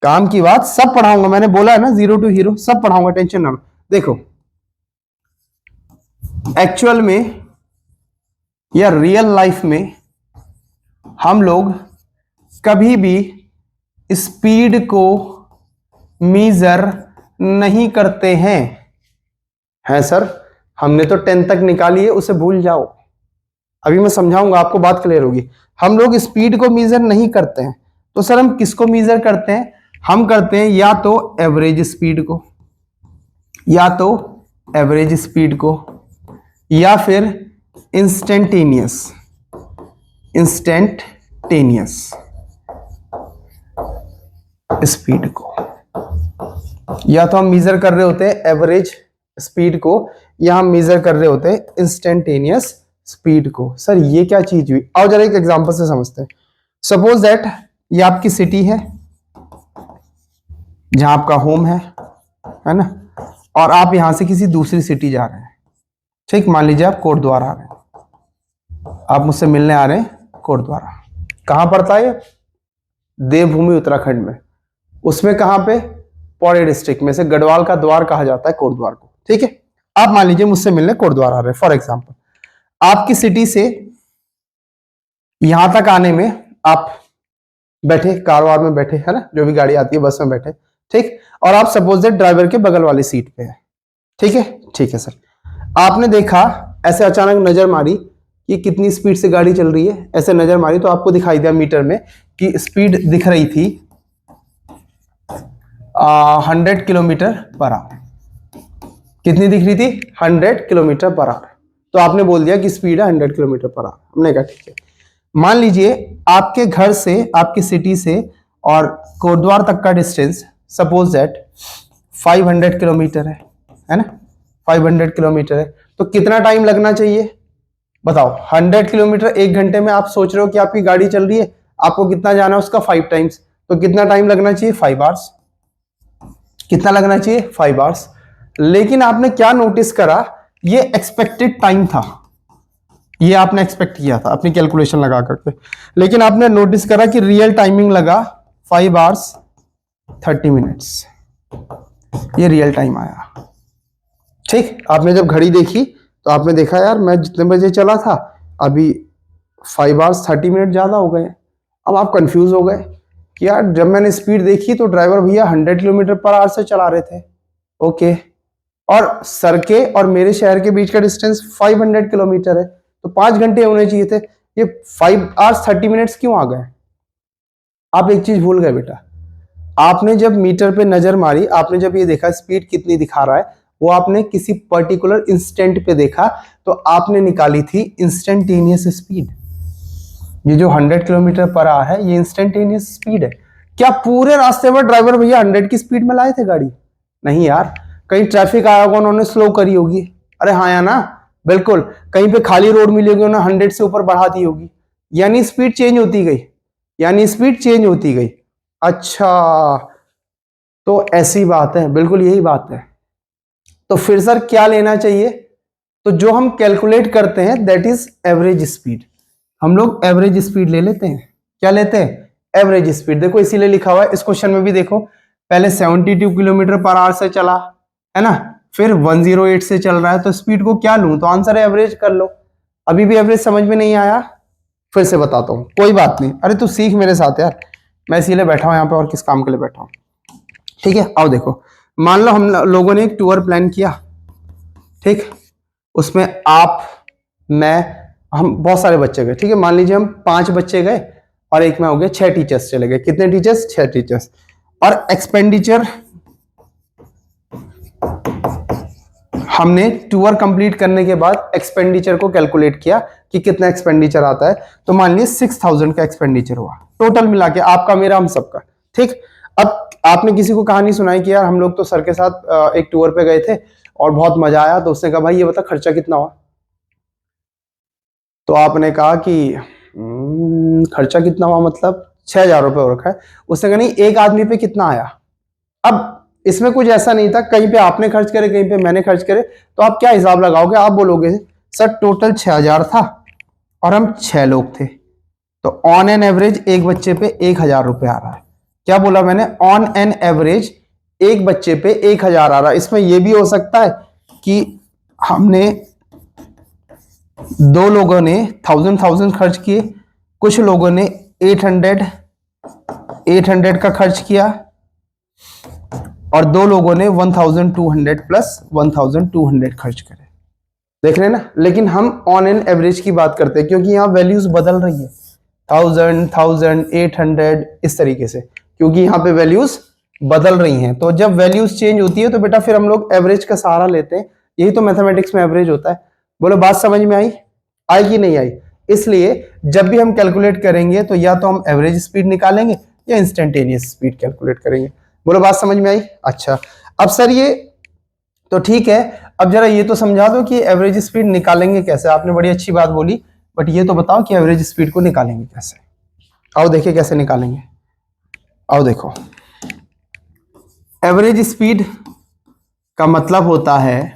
काम की बात सब पढ़ाऊंगा, मैंने बोला है ना, 0 टू हीरो सब पढ़ाऊंगा, टेंशन ना लो। देखो एक्चुअल में या रियल लाइफ में हम लोग कभी भी स्पीड को मेजर नहीं करते हैं। है सर, हमने तो 10 तक निकाली है, उसे भूल जाओ। अभी मैं समझाऊंगा, आपको बात क्लियर होगी। हम लोग स्पीड को मेजर नहीं करते हैं, तो सर हम किसको मेजर करते हैं? हम करते हैं या तो एवरेज स्पीड को, या तो एवरेज स्पीड को, या फिर इंस्टेंटेनियस स्पीड को। या तो हम मेजर कर रहे होते हैं एवरेज स्पीड को, या हम मेजर कर रहे होते हैं इंस्टेंटेनियस स्पीड को। सर ये क्या चीज हुई? आओ जरा एक एग्जांपल से समझते हैं। सपोज दैट ये आपकी सिटी है जहां आपका होम है ना, और आप यहां से किसी दूसरी सिटी जा रहे हैं। ठीक, मान लीजिए आप कोटद्वार आ रहे हैं, आप मुझसे मिलने आ रहे हैं कोटद्वार। कहां पड़ता है ये? देवभूमि उत्तराखंड में। उसमें कहां पे? पौड़ी डिस्ट्रिक्ट में से गढ़वाल का द्वार कहा जाता है कोटद्वार को। ठीक है, आप मान लीजिए मुझसे मिलने कोटद्वार आ रहे हैं। फॉर एग्जाम्पल, आपकी सिटी से यहां तक आने में आप बैठे कार वार में बैठे, है ना, जो भी गाड़ी आती है बस में बैठे। ठीक, और आप सपोज दैट ड्राइवर के बगल वाली सीट पे है। ठीक है, ठीक है सर। आपने देखा, ऐसे अचानक नजर मारी कि कितनी स्पीड से गाड़ी चल रही है, ऐसे नजर मारी तो आपको दिखाई दिया मीटर में कि स्पीड दिख रही थी 100 किलोमीटर पर आवर। कितनी दिख रही थी? 100 किलोमीटर पर आवर। तो आपने बोल दिया कि स्पीड है 100 किलोमीटर पर आवर। हमने कहा ठीक है। मान लीजिए आपके घर से, आपकी सिटी से और कोटद्वार तक का डिस्टेंस सपोज दैट 500 किलोमीटर है ना, 500 किलोमीटर है। तो कितना टाइम लगना चाहिए बताओ? 100 किलोमीटर 1 घंटे में आप सोच रहे हो कि आपकी गाड़ी चल रही है, आपको कितना जाना है उसका 5 टाइम्स, तो कितना टाइम लगना चाहिए? 5 आवर्स। कितना लगना चाहिए? 5 आवर्स। लेकिन आपने क्या नोटिस करा? ये एक्सपेक्टेड टाइम था, ये आपने एक्सपेक्ट किया था अपनी कैलकुलेशन लगा करके, लेकिन आपने नोटिस करा कि रियल टाइमिंग लगा 5 आवर्स 30 मिनट्स। ये रियल टाइम आया। ठीक, आपने जब घड़ी देखी तो आपने देखा यार मैं जितने बजे चला था अभी 5 आवर्स 30 मिनट ज्यादा हो गए। अब आप कंफ्यूज हो गए कि यार जब मैंने स्पीड देखी तो ड्राइवर भैया 100 किलोमीटर पर आवर से चला रहे थे। ओके, और सर के और मेरे शहर के बीच का डिस्टेंस 500 किलोमीटर है, तो 5 घंटे होने चाहिए थे। ये 5 आवर्स 30 मिनट्स क्यों आ गए? आप एक चीज भूल गए बेटा। आपने जब मीटर पे नजर मारी, आपने जब ये देखा स्पीड कितनी दिखा रहा है, वो आपने किसी पर्टिकुलर इंस्टेंट पे देखा, तो आपने निकाली थी इंस्टेंटेनियस स्पीड। ये जो 100 किलोमीटर पर आवर है, ये इंस्टेंटेनियस स्पीड है। क्या पूरे रास्ते पर ड्राइवर भैया 100 की स्पीड में लाए थे गाड़ी? नहीं यार, कहीं ट्रैफिक आया होगा, उन्होंने स्लो करी होगी। अरे हाँ या ना? बिल्कुल। कहीं पे खाली रोड मिली होगी, उन्होंने 100 से ऊपर बढ़ा दी होगी, यानी स्पीड चेंज होती गई, यानी स्पीड चेंज होती गई। अच्छा, तो ऐसी बात है, बिल्कुल यही बात है। तो फिर सर क्या लेना चाहिए? तो जो हम कैलकुलेट करते हैं दैट इज एवरेज स्पीड। हम लोग एवरेज स्पीड ले लेते हैं। क्या लेते हैं? Average speed. देखो इसीलिए लिखा हुआ है इस क्वेश्चन में भी, देखो पहले 72 किलोमीटर पर आवर से चला है ना, फिर 108 से चल रहा है, तो स्पीड को क्या लूं? तो आंसर है एवरेज कर लो। अभी भी एवरेज समझ में नहीं आया? फिर से बताता हूं, कोई बात नहीं। अरे तू सीख मेरे साथ यार, मैं इसीलिए बैठा हूं यहाँ पे, और किस काम के लिए बैठा हूं। ठीक है, आओ देखो, मान लो हम लोगों ने एक टूर प्लान किया। ठीक, उसमें आप, मैं, हम बहुत सारे बच्चे गए। ठीक है, मान लीजिए हम 5 बच्चे गए और एक में हो गए 6 टीचर्स चले गए। कितने टीचर्स? 6 टीचर्स। और एक्सपेंडिचर हमने टूर कंप्लीट करने के बाद एक्सपेंडिचर को कैलकुलेट किया कि कितना एक्सपेंडिचर आता है। तो मान लीजिए 6000 का एक्सपेंडिचर हुआ टोटल मिला के, आपका मेरा हम सबका। ठीक, अब आपने किसी को कहानी सुनाई कि यार हम लोग तो सर के साथ एक टूर पे गए थे और बहुत मजा आया, तो उसने कहा भाई ये बता खर्चा कितना हुआ? तो आपने कहा कि खर्चा कितना हुआ मतलब 6000 रुपये हो रखा है। उसने कहा नहीं, एक आदमी पे कितना आया? अब इसमें कुछ ऐसा नहीं था, कहीं पे आपने खर्च करे, कहीं पे मैंने खर्च करे, तो आप क्या हिसाब लगाओगे? आप बोलोगे सर टोटल 6000 था और हम 6 लोग थे, तो ऑन एन एवरेज एक बच्चे पे 1000 रुपये आ रहा है। क्या बोला मैंने? ऑन एन एवरेज एक बच्चे पे 1000 आ रहा है। इसमें यह भी हो सकता है कि हमने 2 लोगों ने 1000 खर्च किए, कुछ लोगों ने 800 का खर्च किया, और 2 लोगों ने 1200 प्लस 1200 खर्च करे। देख रहे हैं ना। लेकिन हम ऑन एन एवरेज की बात करते हैं क्योंकि यहाँ वैल्यूज बदल रही है, 1000, 800 इस तरीके से, क्योंकि यहाँ पे वैल्यूज बदल रही हैं। तो जब वैल्यूज चेंज होती है तो बेटा फिर हम लोग एवरेज का सहारा लेते हैं। यही तो मैथमेटिक्स में एवरेज होता है। बोलो बात समझ में आई? आई कि नहीं आई? इसलिए जब भी हम कैलकुलेट करेंगे तो या तो हम एवरेज स्पीड निकालेंगे या इंस्टेंटेनियस स्पीड कैलकुलेट करेंगे। बोलो बात समझ में आई? अच्छा, अब सर ये तो ठीक है, अब जरा ये तो समझा दो कि एवरेज स्पीड निकालेंगे कैसे। आपने बड़ी अच्छी बात बोली, बट ये तो बताओ कि एवरेज स्पीड को निकालेंगे कैसे। आओ देखिए कैसे निकालेंगे। आओ देखो, एवरेज स्पीड का मतलब होता है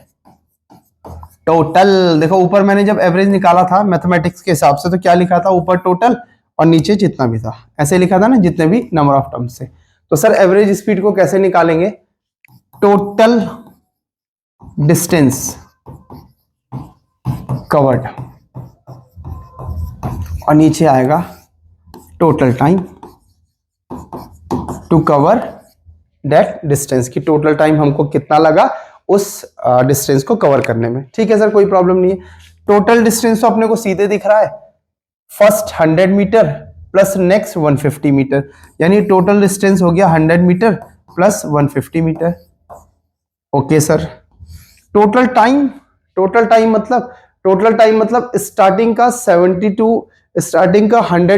टोटल। देखो ऊपर मैंने जब एवरेज निकाला था मैथमेटिक्स के हिसाब से तो क्या लिखा था, ऊपर टोटल और नीचे जितना भी था, ऐसे लिखा था ना, जितने भी नंबर ऑफ टर्म्स से। तो सर एवरेज स्पीड को कैसे निकालेंगे? टोटल डिस्टेंस कवर्ड और नीचे आएगा total time to cover that distance, की टोटल टाइम हमको कितना लगा उस डिस्टेंस को कवर करने में। ठीक है सर, कोई प्रॉब्लम नहीं है। टोटल डिस्टेंस तो अपने को सीधे दिख रहा है, first 100 metre plus next 150 metre, यानी टोटल डिस्टेंस हो गया 100 metre plus 150 metre. Okay sir, total time, total time मतलब स्टार्टिंग का 100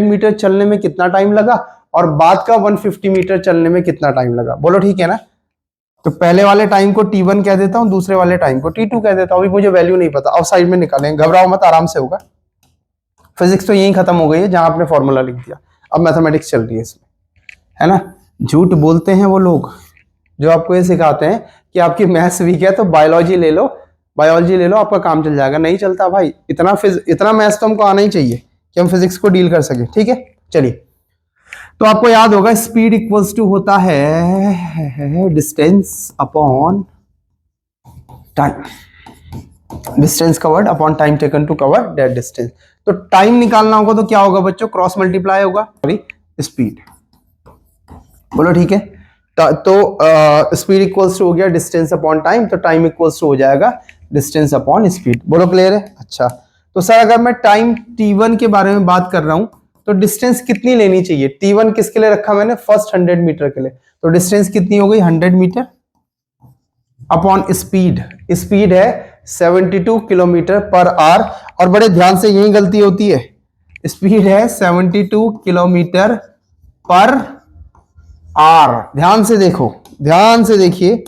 मीटर चलने में कितना टाइम लगा और बाद का 150 मीटर चलने में कितना टाइम लगा। बोलो ठीक है ना। तो पहले वाले टाइम को T1 कह देता हूं, दूसरे वाले टाइम को T2 कह देता हूं। अभी मुझे वैल्यू नहीं पता, अब साइड में निकालेंगे, घबराओ मत, आराम से होगा। फिजिक्स तो यहीं खत्म हो गई है जहां आपने फॉर्मूला लिख दिया, अब मैथमेटिक्स चल रही है इसमें, है ना। झूठ बोलते हैं वो लोग जो आपको ये सिखाते हैं कि आपकी मैथ्स वीक है तो बायोलॉजी ले लो, आपका काम चल जाएगा। नहीं चलता भाई, इतना मैथ्स तो हमको आना ही चाहिए कि हम फिजिक्स को डील कर सके। ठीक है, चलिए, तो आपको याद होगा स्पीड इक्वल्स टू होता है distance upon time, distance covered upon time taken to cover that distance. तो टाइम निकालना होगा तो क्या होगा बच्चों, क्रॉस मल्टीप्लाई होगा स्पीड। बोलो ठीक है। तो स्पीड इक्वल्स टू हो गया डिस्टेंस अपॉन टाइम, तो टाइम इक्वल्स टू हो जाएगा डिस्टेंस अपॉन स्पीड। बोलो क्लियर है? अच्छा, तो सर अगर मैं टाइम T1 के बारे में बात कर रहा हूं तो डिस्टेंस कितनी लेनी चाहिए? T1 किसके लिए रखा मैंने? फर्स्ट 100 मीटर के लिए। तो डिस्टेंस कितनी हो गई? 100 मीटर अपॉन स्पीड, स्पीड है 72 किलोमीटर पर आवर। और बड़े ध्यान से यही गलती होती है, स्पीड है 72 किलोमीटर पर आवर। ध्यान से देखो, ध्यान से देखिए,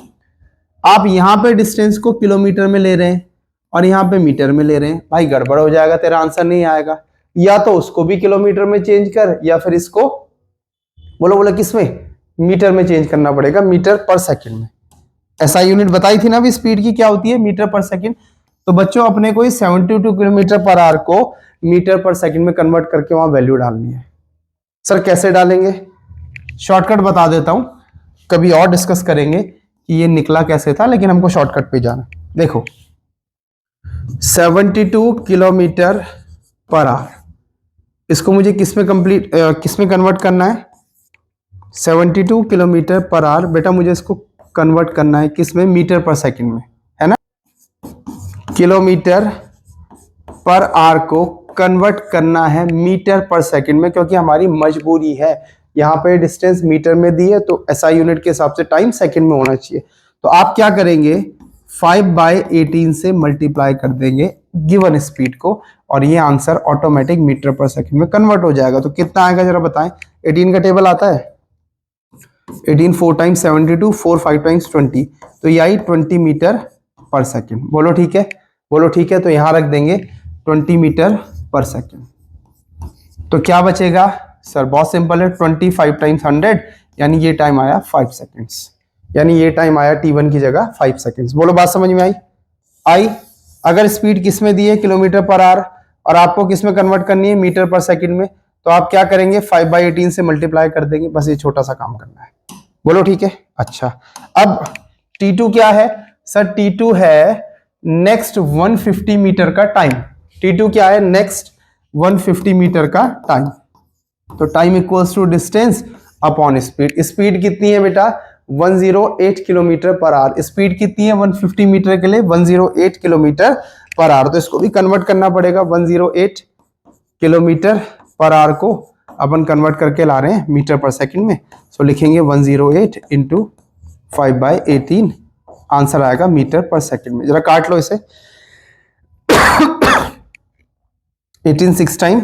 आप यहां पे डिस्टेंस को किलोमीटर में ले रहे हैं और यहां पे मीटर में ले रहे हैं। भाई गड़बड़ हो जाएगा, तेरा आंसर नहीं आएगा। या तो उसको भी किलोमीटर में चेंज कर या फिर इसको बोलो किसमें, मीटर में चेंज करना पड़ेगा, मीटर पर सेकंड में। ऐसा यूनिट बताई थी ना भी स्पीड की क्या होती है, मीटर पर सेकंड। तो बच्चों अपने को 72 किलोमीटर पर आवर को मीटर पर सेकंड में कन्वर्ट करके वहां वैल्यू डालनी है। सर कैसे डालेंगे? शॉर्टकट बता देता हूं, कभी और डिस्कस करेंगे कि ये निकला कैसे था, लेकिन हमको शॉर्टकट पे जाना। देखो 72 किलोमीटर पर आवर, इसको मुझे किसमें कन्वर्ट करना है? 72 किलोमीटर पर आवर बेटा मुझे इसको कन्वर्ट करना है किसमें? मीटर पर सेकंड में, है ना। किलोमीटर पर आवर को कन्वर्ट करना है मीटर पर सेकंड में, क्योंकि हमारी मजबूरी है। यहाँ पे डिस्टेंस मीटर में दी है तो SI यूनिट के हिसाब से टाइम सेकंड में होना चाहिए। तो आप क्या करेंगे, 5/18 से मल्टीप्लाई कर देंगे गिवन स्पीड को और ये answer automatic metre per second में कन्वर्ट हो जाएगा। तो कितना आएगा जरा बताएं। 18 का टेबल आता है, 18 4 टाइम्स 72, 4 5 टाइम्स 20, तो ये आई 20 मीटर पर सेकंड। बोलो ठीक है, बोलो ठीक है। तो यहां रख देंगे 20 मीटर पर सेकंड। तो क्या बचेगा सर? बहुत सिंपल है, 25 टाइम्स 100, यानी ये टाइम आया 5 सेकंड्स, यानी ये टाइम आया T1 की जगह 5 सेकंड्स। बोलो बात समझ में आई? अगर स्पीड किस में दी है? किलोमीटर पर आवर, और आपको किस में कन्वर्ट करनी है? मीटर पर सेकंड में। तो आप क्या करेंगे? 5/18 से मल्टीप्लाई कर देंगे, बस ये छोटा सा काम करना है। बोलो ठीक है। अच्छा, अब T2 क्या है सर? T2 है नेक्स्ट 150 मीटर का टाइम। T2 क्या है? नेक्स्ट 150 मीटर का टाइम। तो time equals to distance upon speed. Speed कितनी है बेटा? 108 किलोमीटर पर आवर। स्पीड कितनी है 150 मीटर के लिए? 108 किलोमीटर पर आवर, तो इसको भी कन्वर्ट करना पड़ेगा। 108 किलोमीटर पर आवर को अपन कन्वर्ट करके ला रहे हैं मीटर पर सेकंड में। सो लिखेंगे 108 इंटू 5/18, आंसर आएगा मीटर पर सेकंड में। जरा काट लो इसे। 18 6 टाइम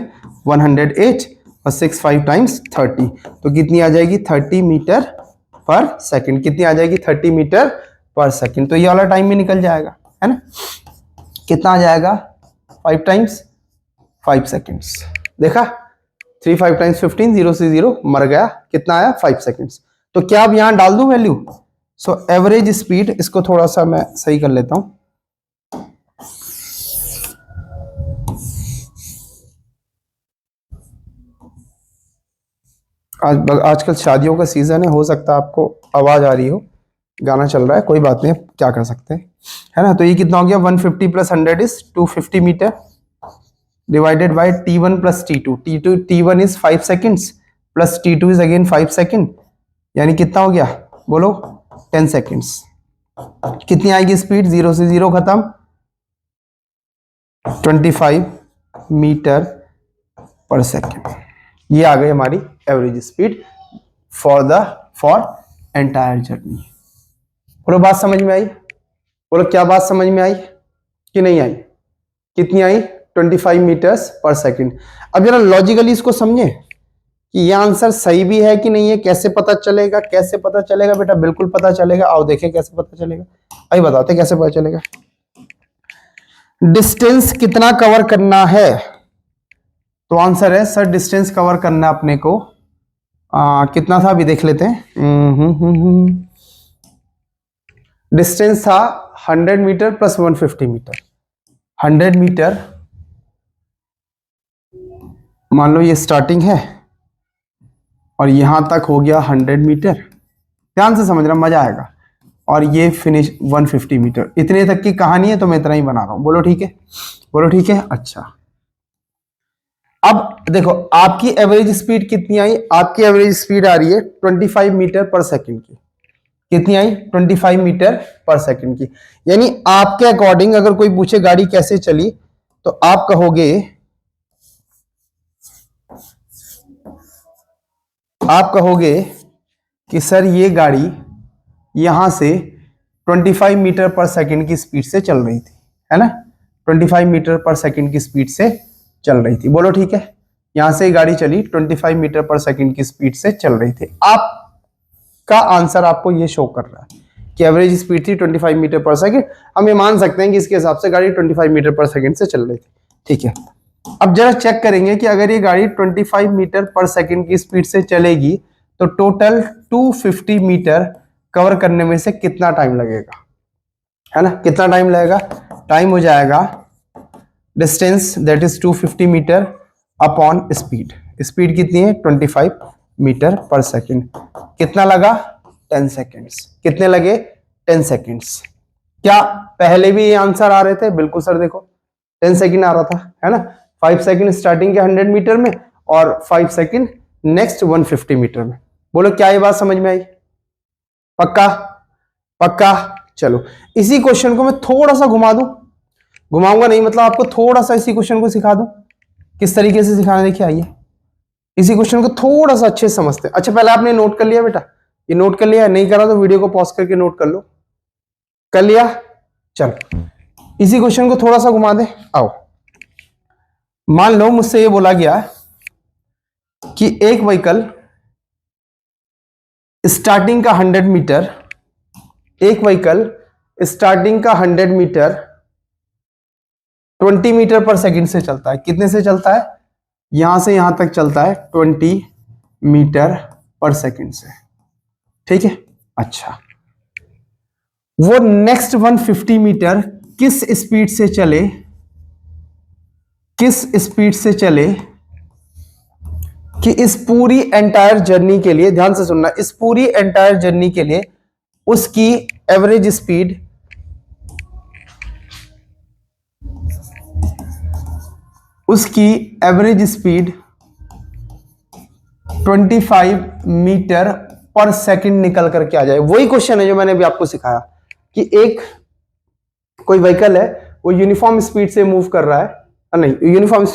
108 और 6 5 टाइम्स 30, तो कितनी आ जाएगी 30 मीटर पर सेकंड। कितनी आ जाएगी 30 मीटर पर सेकंड। तो ये वाला टाइम भी निकल जाएगा, है ना। कितना आ जाएगा 5 टाइम्स 5 सेकंड्स। देखा 3 5 टाइम्स 15, 0 से 0 मर गया, कितना आया 5 सेकंड्स। तो क्या अब यहां डाल दूं वैल्यू। सो एवरेज स्पीड, इसको थोड़ा सा मैं सही कर लेता हूं। आजकल शादियों का सीजन है, हो सकता है आपको आवाज आ रही हो, गाना चल रहा है, कोई बात नहीं, क्या कर सकते हैं, है ना। तो ये कितना हो गया 150 plus 100 is 250 metre divided by t1 plus t2। t1 is 5 seconds plus t2 is again 5 second, यानी कितना हो गया बोलो 10 सेकेंड्स। कितनी आएगी स्पीड, 0 से 0 खत्म, 25 मीटर पर सेकेंड। ये आ गई हमारी average speed for entire journey. बोलो बात समझ में आई, बोलो क्या बात समझ में आई कि नहीं आई। कितनी आई 25 मीटर्स पर सेकंड। अब जरा लॉजिकली इसको समझे कि ये आंसर सही भी है कि नहीं है। कैसे पता चलेगा, कैसे पता चलेगा बेटा, बिल्कुल पता चलेगा। आओ देखें कैसे पता चलेगा, आइए बताते कैसे पता चलेगा। डिस्टेंस कितना कवर करना है, तो आंसर है सर डिस्टेंस कवर करना अपने को कितना था अभी देख लेते हैं। डिस्टेंस था 100 मीटर प्लस 150 मीटर। 100 मीटर मान लो ये स्टार्टिंग है और यहां तक हो गया 100 मीटर। ध्यान से समझना, मजा आएगा। और ये फिनिश 150 मीटर। इतने तक की कहानी है तो मैं इतना ही बना रहा हूं। बोलो ठीक है, बोलो ठीक है। अच्छा अब देखो आपकी एवरेज स्पीड कितनी आई। आपकी एवरेज स्पीड आ रही है 25 मीटर पर सेकंड की। कितनी आई 25 मीटर पर सेकंड की। यानी आपके अकॉर्डिंग अगर कोई पूछे गाड़ी कैसे चली तो आप कहोगे कि सर ये गाड़ी यहां से 25 मीटर पर सेकंड की स्पीड से चल रही थी, है ना। 25 मीटर पर सेकंड की स्पीड से चल रही थी। बोलो ठीक है, यहां से गाड़ी चली 25 मीटर पर सेकंड की स्पीड से चल रही थी। आपका आंसर आपको ये शो कर रहा है कि एवरेज स्पीड थी 25 मीटर पर सेकंड। हम ये मान सकते हैं कि इसके हिसाब से गाड़ी 25 मीटर पर सेकंड से चल रही थी, ठीक है। अब जरा चेक करेंगे कि अगर ये गाड़ी 25 मीटर पर सेकंड की स्पीड से चलेगी तो टोटल 250 मीटर कवर करने में से कितना टाइम लगेगा, है ना। कितना टाइम लगेगा, टाइम हो जाएगा distance that is 250 metre upon speed. Speed कितनी है 25 मीटर पर सेकंड। कितना लगा 10 सेकेंड्स। कितने लगे 10 सेकेंड्स। क्या पहले भी ये आंसर आ रहे थे, बिल्कुल सर देखो 10 सेकेंड आ रहा था, है ना। 5 सेकेंड स्टार्टिंग के 100 मीटर में और 5 सेकेंड नेक्स्ट 150 मीटर में। बोलो क्या ये बात समझ में आई, पक्का पक्का। चलो इसी क्वेश्चन को मैं थोड़ा सा घुमा दूं, घुमाऊंगा नहीं मतलब आपको थोड़ा सा इसी क्वेश्चन को सिखा दूं। किस तरीके से सिखाना देखिए, आइए इसी क्वेश्चन को थोड़ा सा अच्छे से समझते हैं। अच्छा पहले आपने नोट कर लिया बेटा, ये नोट कर लिया, नहीं करा तो वीडियो को पॉज करके नोट कर लो। कर लिया, चलो इसी क्वेश्चन को थोड़ा सा घुमा दे। आओ मान लो मुझसे ये बोला गया कि एक व्हीकल स्टार्टिंग का 100 मीटर, एक व्हीकल स्टार्टिंग का 100 मीटर 20 मीटर पर सेकंड से चलता है। कितने से चलता है, यहां से यहां तक चलता है 20 मीटर पर सेकंड से, ठीक है। अच्छा वो नेक्स्ट 150 मीटर किस स्पीड से चले, किस स्पीड से चले कि इस पूरी एंटायर जर्नी के लिए, ध्यान से सुनना, इस पूरी एंटायर जर्नी के लिए उसकी average speed average speed 25 metre per second निकल करके आ जाए। वही क्वेश्चन है जो मैंने अभी आपको सिखाया कि एक कोई व्हीकल है वो यूनिफॉर्म स्पीड से मूव कर रहा है, नहीं यूनिफॉर्म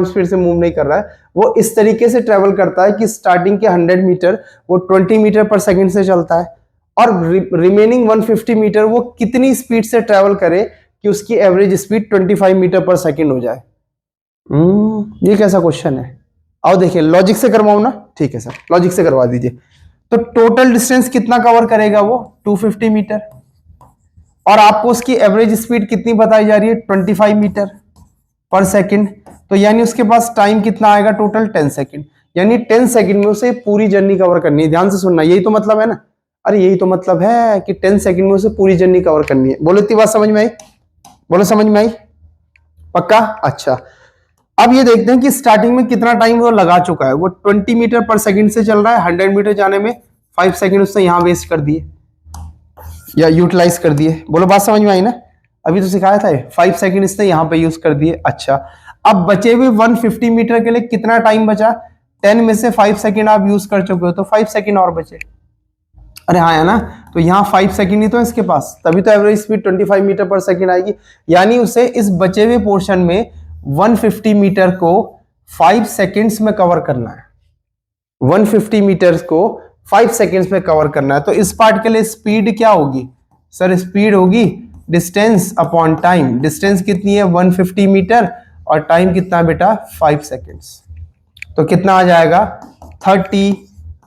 स्पीड से मूव नहीं कर रहा है, वो इस तरीके से ट्रेवल करता है कि स्टार्टिंग के 100 मीटर वो 20 मीटर पर सेकंड से चलता है, और रिमेनिंग 150 मीटर वो कितनी स्पीड से ट्रेवल करे कि उसकी average speed 25 metre per second हो जाए। ये कैसा क्वेश्चन है? आओ देखिए, लॉजिक से करवाऊं ना? ठीक है सर, लॉजिक से करवा दीजिए। तो टोटल डिस्टेंस कितना कवर करेगा वो? 250 मीटर, और आपको उसकी एवरेज स्पीड कितनी बताई जा रही है? 25 मीटर पर सेकंड। तो यानी उसके पास टाइम कितना आएगा टोटल? 10 सेकंड। यानी 10 सेकंड में उसे पूरी जर्नी कवर करनी है। ध्यान से सुनना, यही तो मतलब है ना? अरे यही तो मतलब है कि 10 सेकंड में उसे पूरी जर्नी कवर करनी है। बोलो, इतनी बात समझ में आई? बोलो, समझ में आई? पक्का? अच्छा, अब ये देखते हैं कि स्टार्टिंग में कितना टाइम वो लगा चुका है। वो 20 मीटर पर सेकंड से चल रहा है, 100 मीटर जाने में 5 सेकंड उसने यहां वेस्ट कर दिए या यूटिलाइज कर दिए। बोलो, बात समझ में आई ना? अभी तो सिखाया था, 5 सेकंड इसने यहां पे यूज कर दिए। अच्छा, अब बचे हुए 150 मीटर के लिए कितना टाइम बचा? 10 में से 5 सेकंड आप यूज कर चुके हो, तो 5 सेकंड और बचे। अरे हाँ, है ना? तो यहाँ 5 सेकंड ही तो है इसके पास, तभी तो average speed 25 metre per second आएगी। यानी उसे इस बचे हुए पोर्शन में 150 मीटर को 5 सेकंड्स में कवर करना है। 150 मीटर को 5 सेकंड्स में कवर करना है। तो इस पार्ट के लिए स्पीड क्या होगी सर? स्पीड होगी डिस्टेंस अपॉन टाइम। डिस्टेंस कितनी है? 150 मीटर, और टाइम कितना है बेटा? 5 सेकंड्स। तो कितना आ जाएगा? 30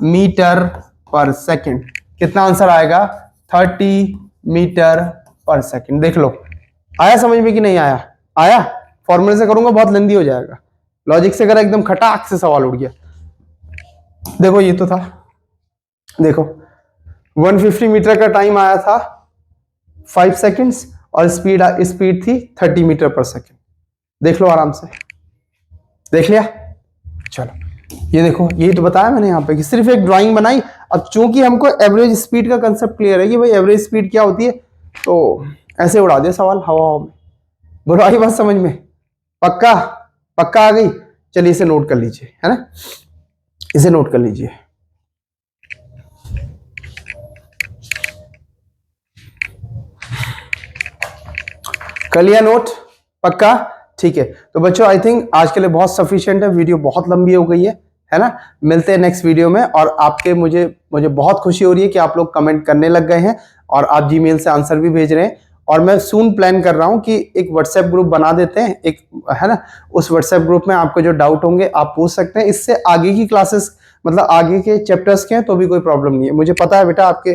मीटर पर सेकंड। कितना आंसर आएगा? 30 मीटर पर सेकंड। देख लो, आया समझ में कि नहीं आया? आया? फॉर्मूले से करूंगा बहुत लंबी हो जाएगा, लॉजिक से करा एकदम खटाक से सवाल उड़ गया। देखो, ये तो था, देखो 150 मीटर का टाइम आया था 5 सेकंड्स, और स्पीड थी 30 मीटर पर सेकंड। देख लो आराम से, देख लिया? चलो, ये देखो, यही तो बताया मैंने यहाँ पे कि सिर्फ एक ड्राइंग बनाई। अब चूंकि हमको एवरेज स्पीड का कंसेप्ट क्लियर है कि भाई एवरेज स्पीड क्या होती है, तो ऐसे उड़ा दिया सवाल हवा में। बोलो, आई बात समझ में? पक्का? पक्का आ गई? चलिए इसे नोट कर लीजिए, है ना? इसे नोट कर लीजिए। कर लिया नोट? पक्का? ठीक है। तो बच्चों, आई थिंक आज के लिए बहुत सफिशिएंट है, वीडियो बहुत लंबी हो गई है ना? मिलते हैं नेक्स्ट वीडियो में। और आपके मुझे बहुत खुशी हो रही है कि आप लोग कमेंट करने लग गए हैं और आप जीमेल से आंसर भी भेज रहे हैं। और मैं सून प्लान कर रहा हूं कि एक व्हाट्सएप ग्रुप बना देते हैं, एक, है ना? उस व्हाट्सएप ग्रुप में आपको जो डाउट होंगे आप पूछ सकते हैं। इससे आगे की क्लासेस, मतलब आगे के चैप्टर्स के हैं तो भी कोई प्रॉब्लम नहीं है। मुझे पता है बेटा आपके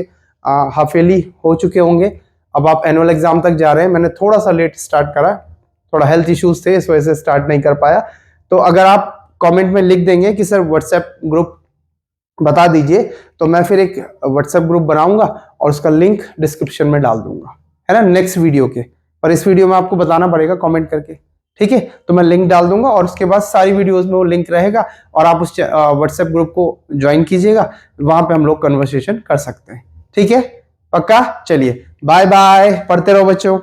हाफ ईयरली हो चुके होंगे, अब आप एनुअल एग्जाम तक जा रहे हैं। मैंने थोड़ा सा लेट स्टार्ट करा, थोड़ा हेल्थ इश्यूज थे, इस वजह से स्टार्ट नहीं कर पाया। तो अगर आप कमेंट में लिख देंगे कि सर व्हाट्सएप ग्रुप बता दीजिए, तो मैं फिर एक व्हाट्सएप ग्रुप बनाऊंगा और उसका लिंक डिस्क्रिप्शन में डाल दूंगा, है ना, नेक्स्ट वीडियो के। पर इस वीडियो में आपको बताना पड़ेगा कमेंट करके, ठीक है? तो मैं लिंक डाल दूंगा और उसके बाद सारी वीडियोस में वो लिंक रहेगा और आप उस व्हाट्सएप ग्रुप को ज्वाइन कीजिएगा, वहां पे हम लोग कन्वर्सेशन कर सकते हैं, ठीक है? पक्का? चलिए, बाय बाय, पढ़ते रहो बच्चों।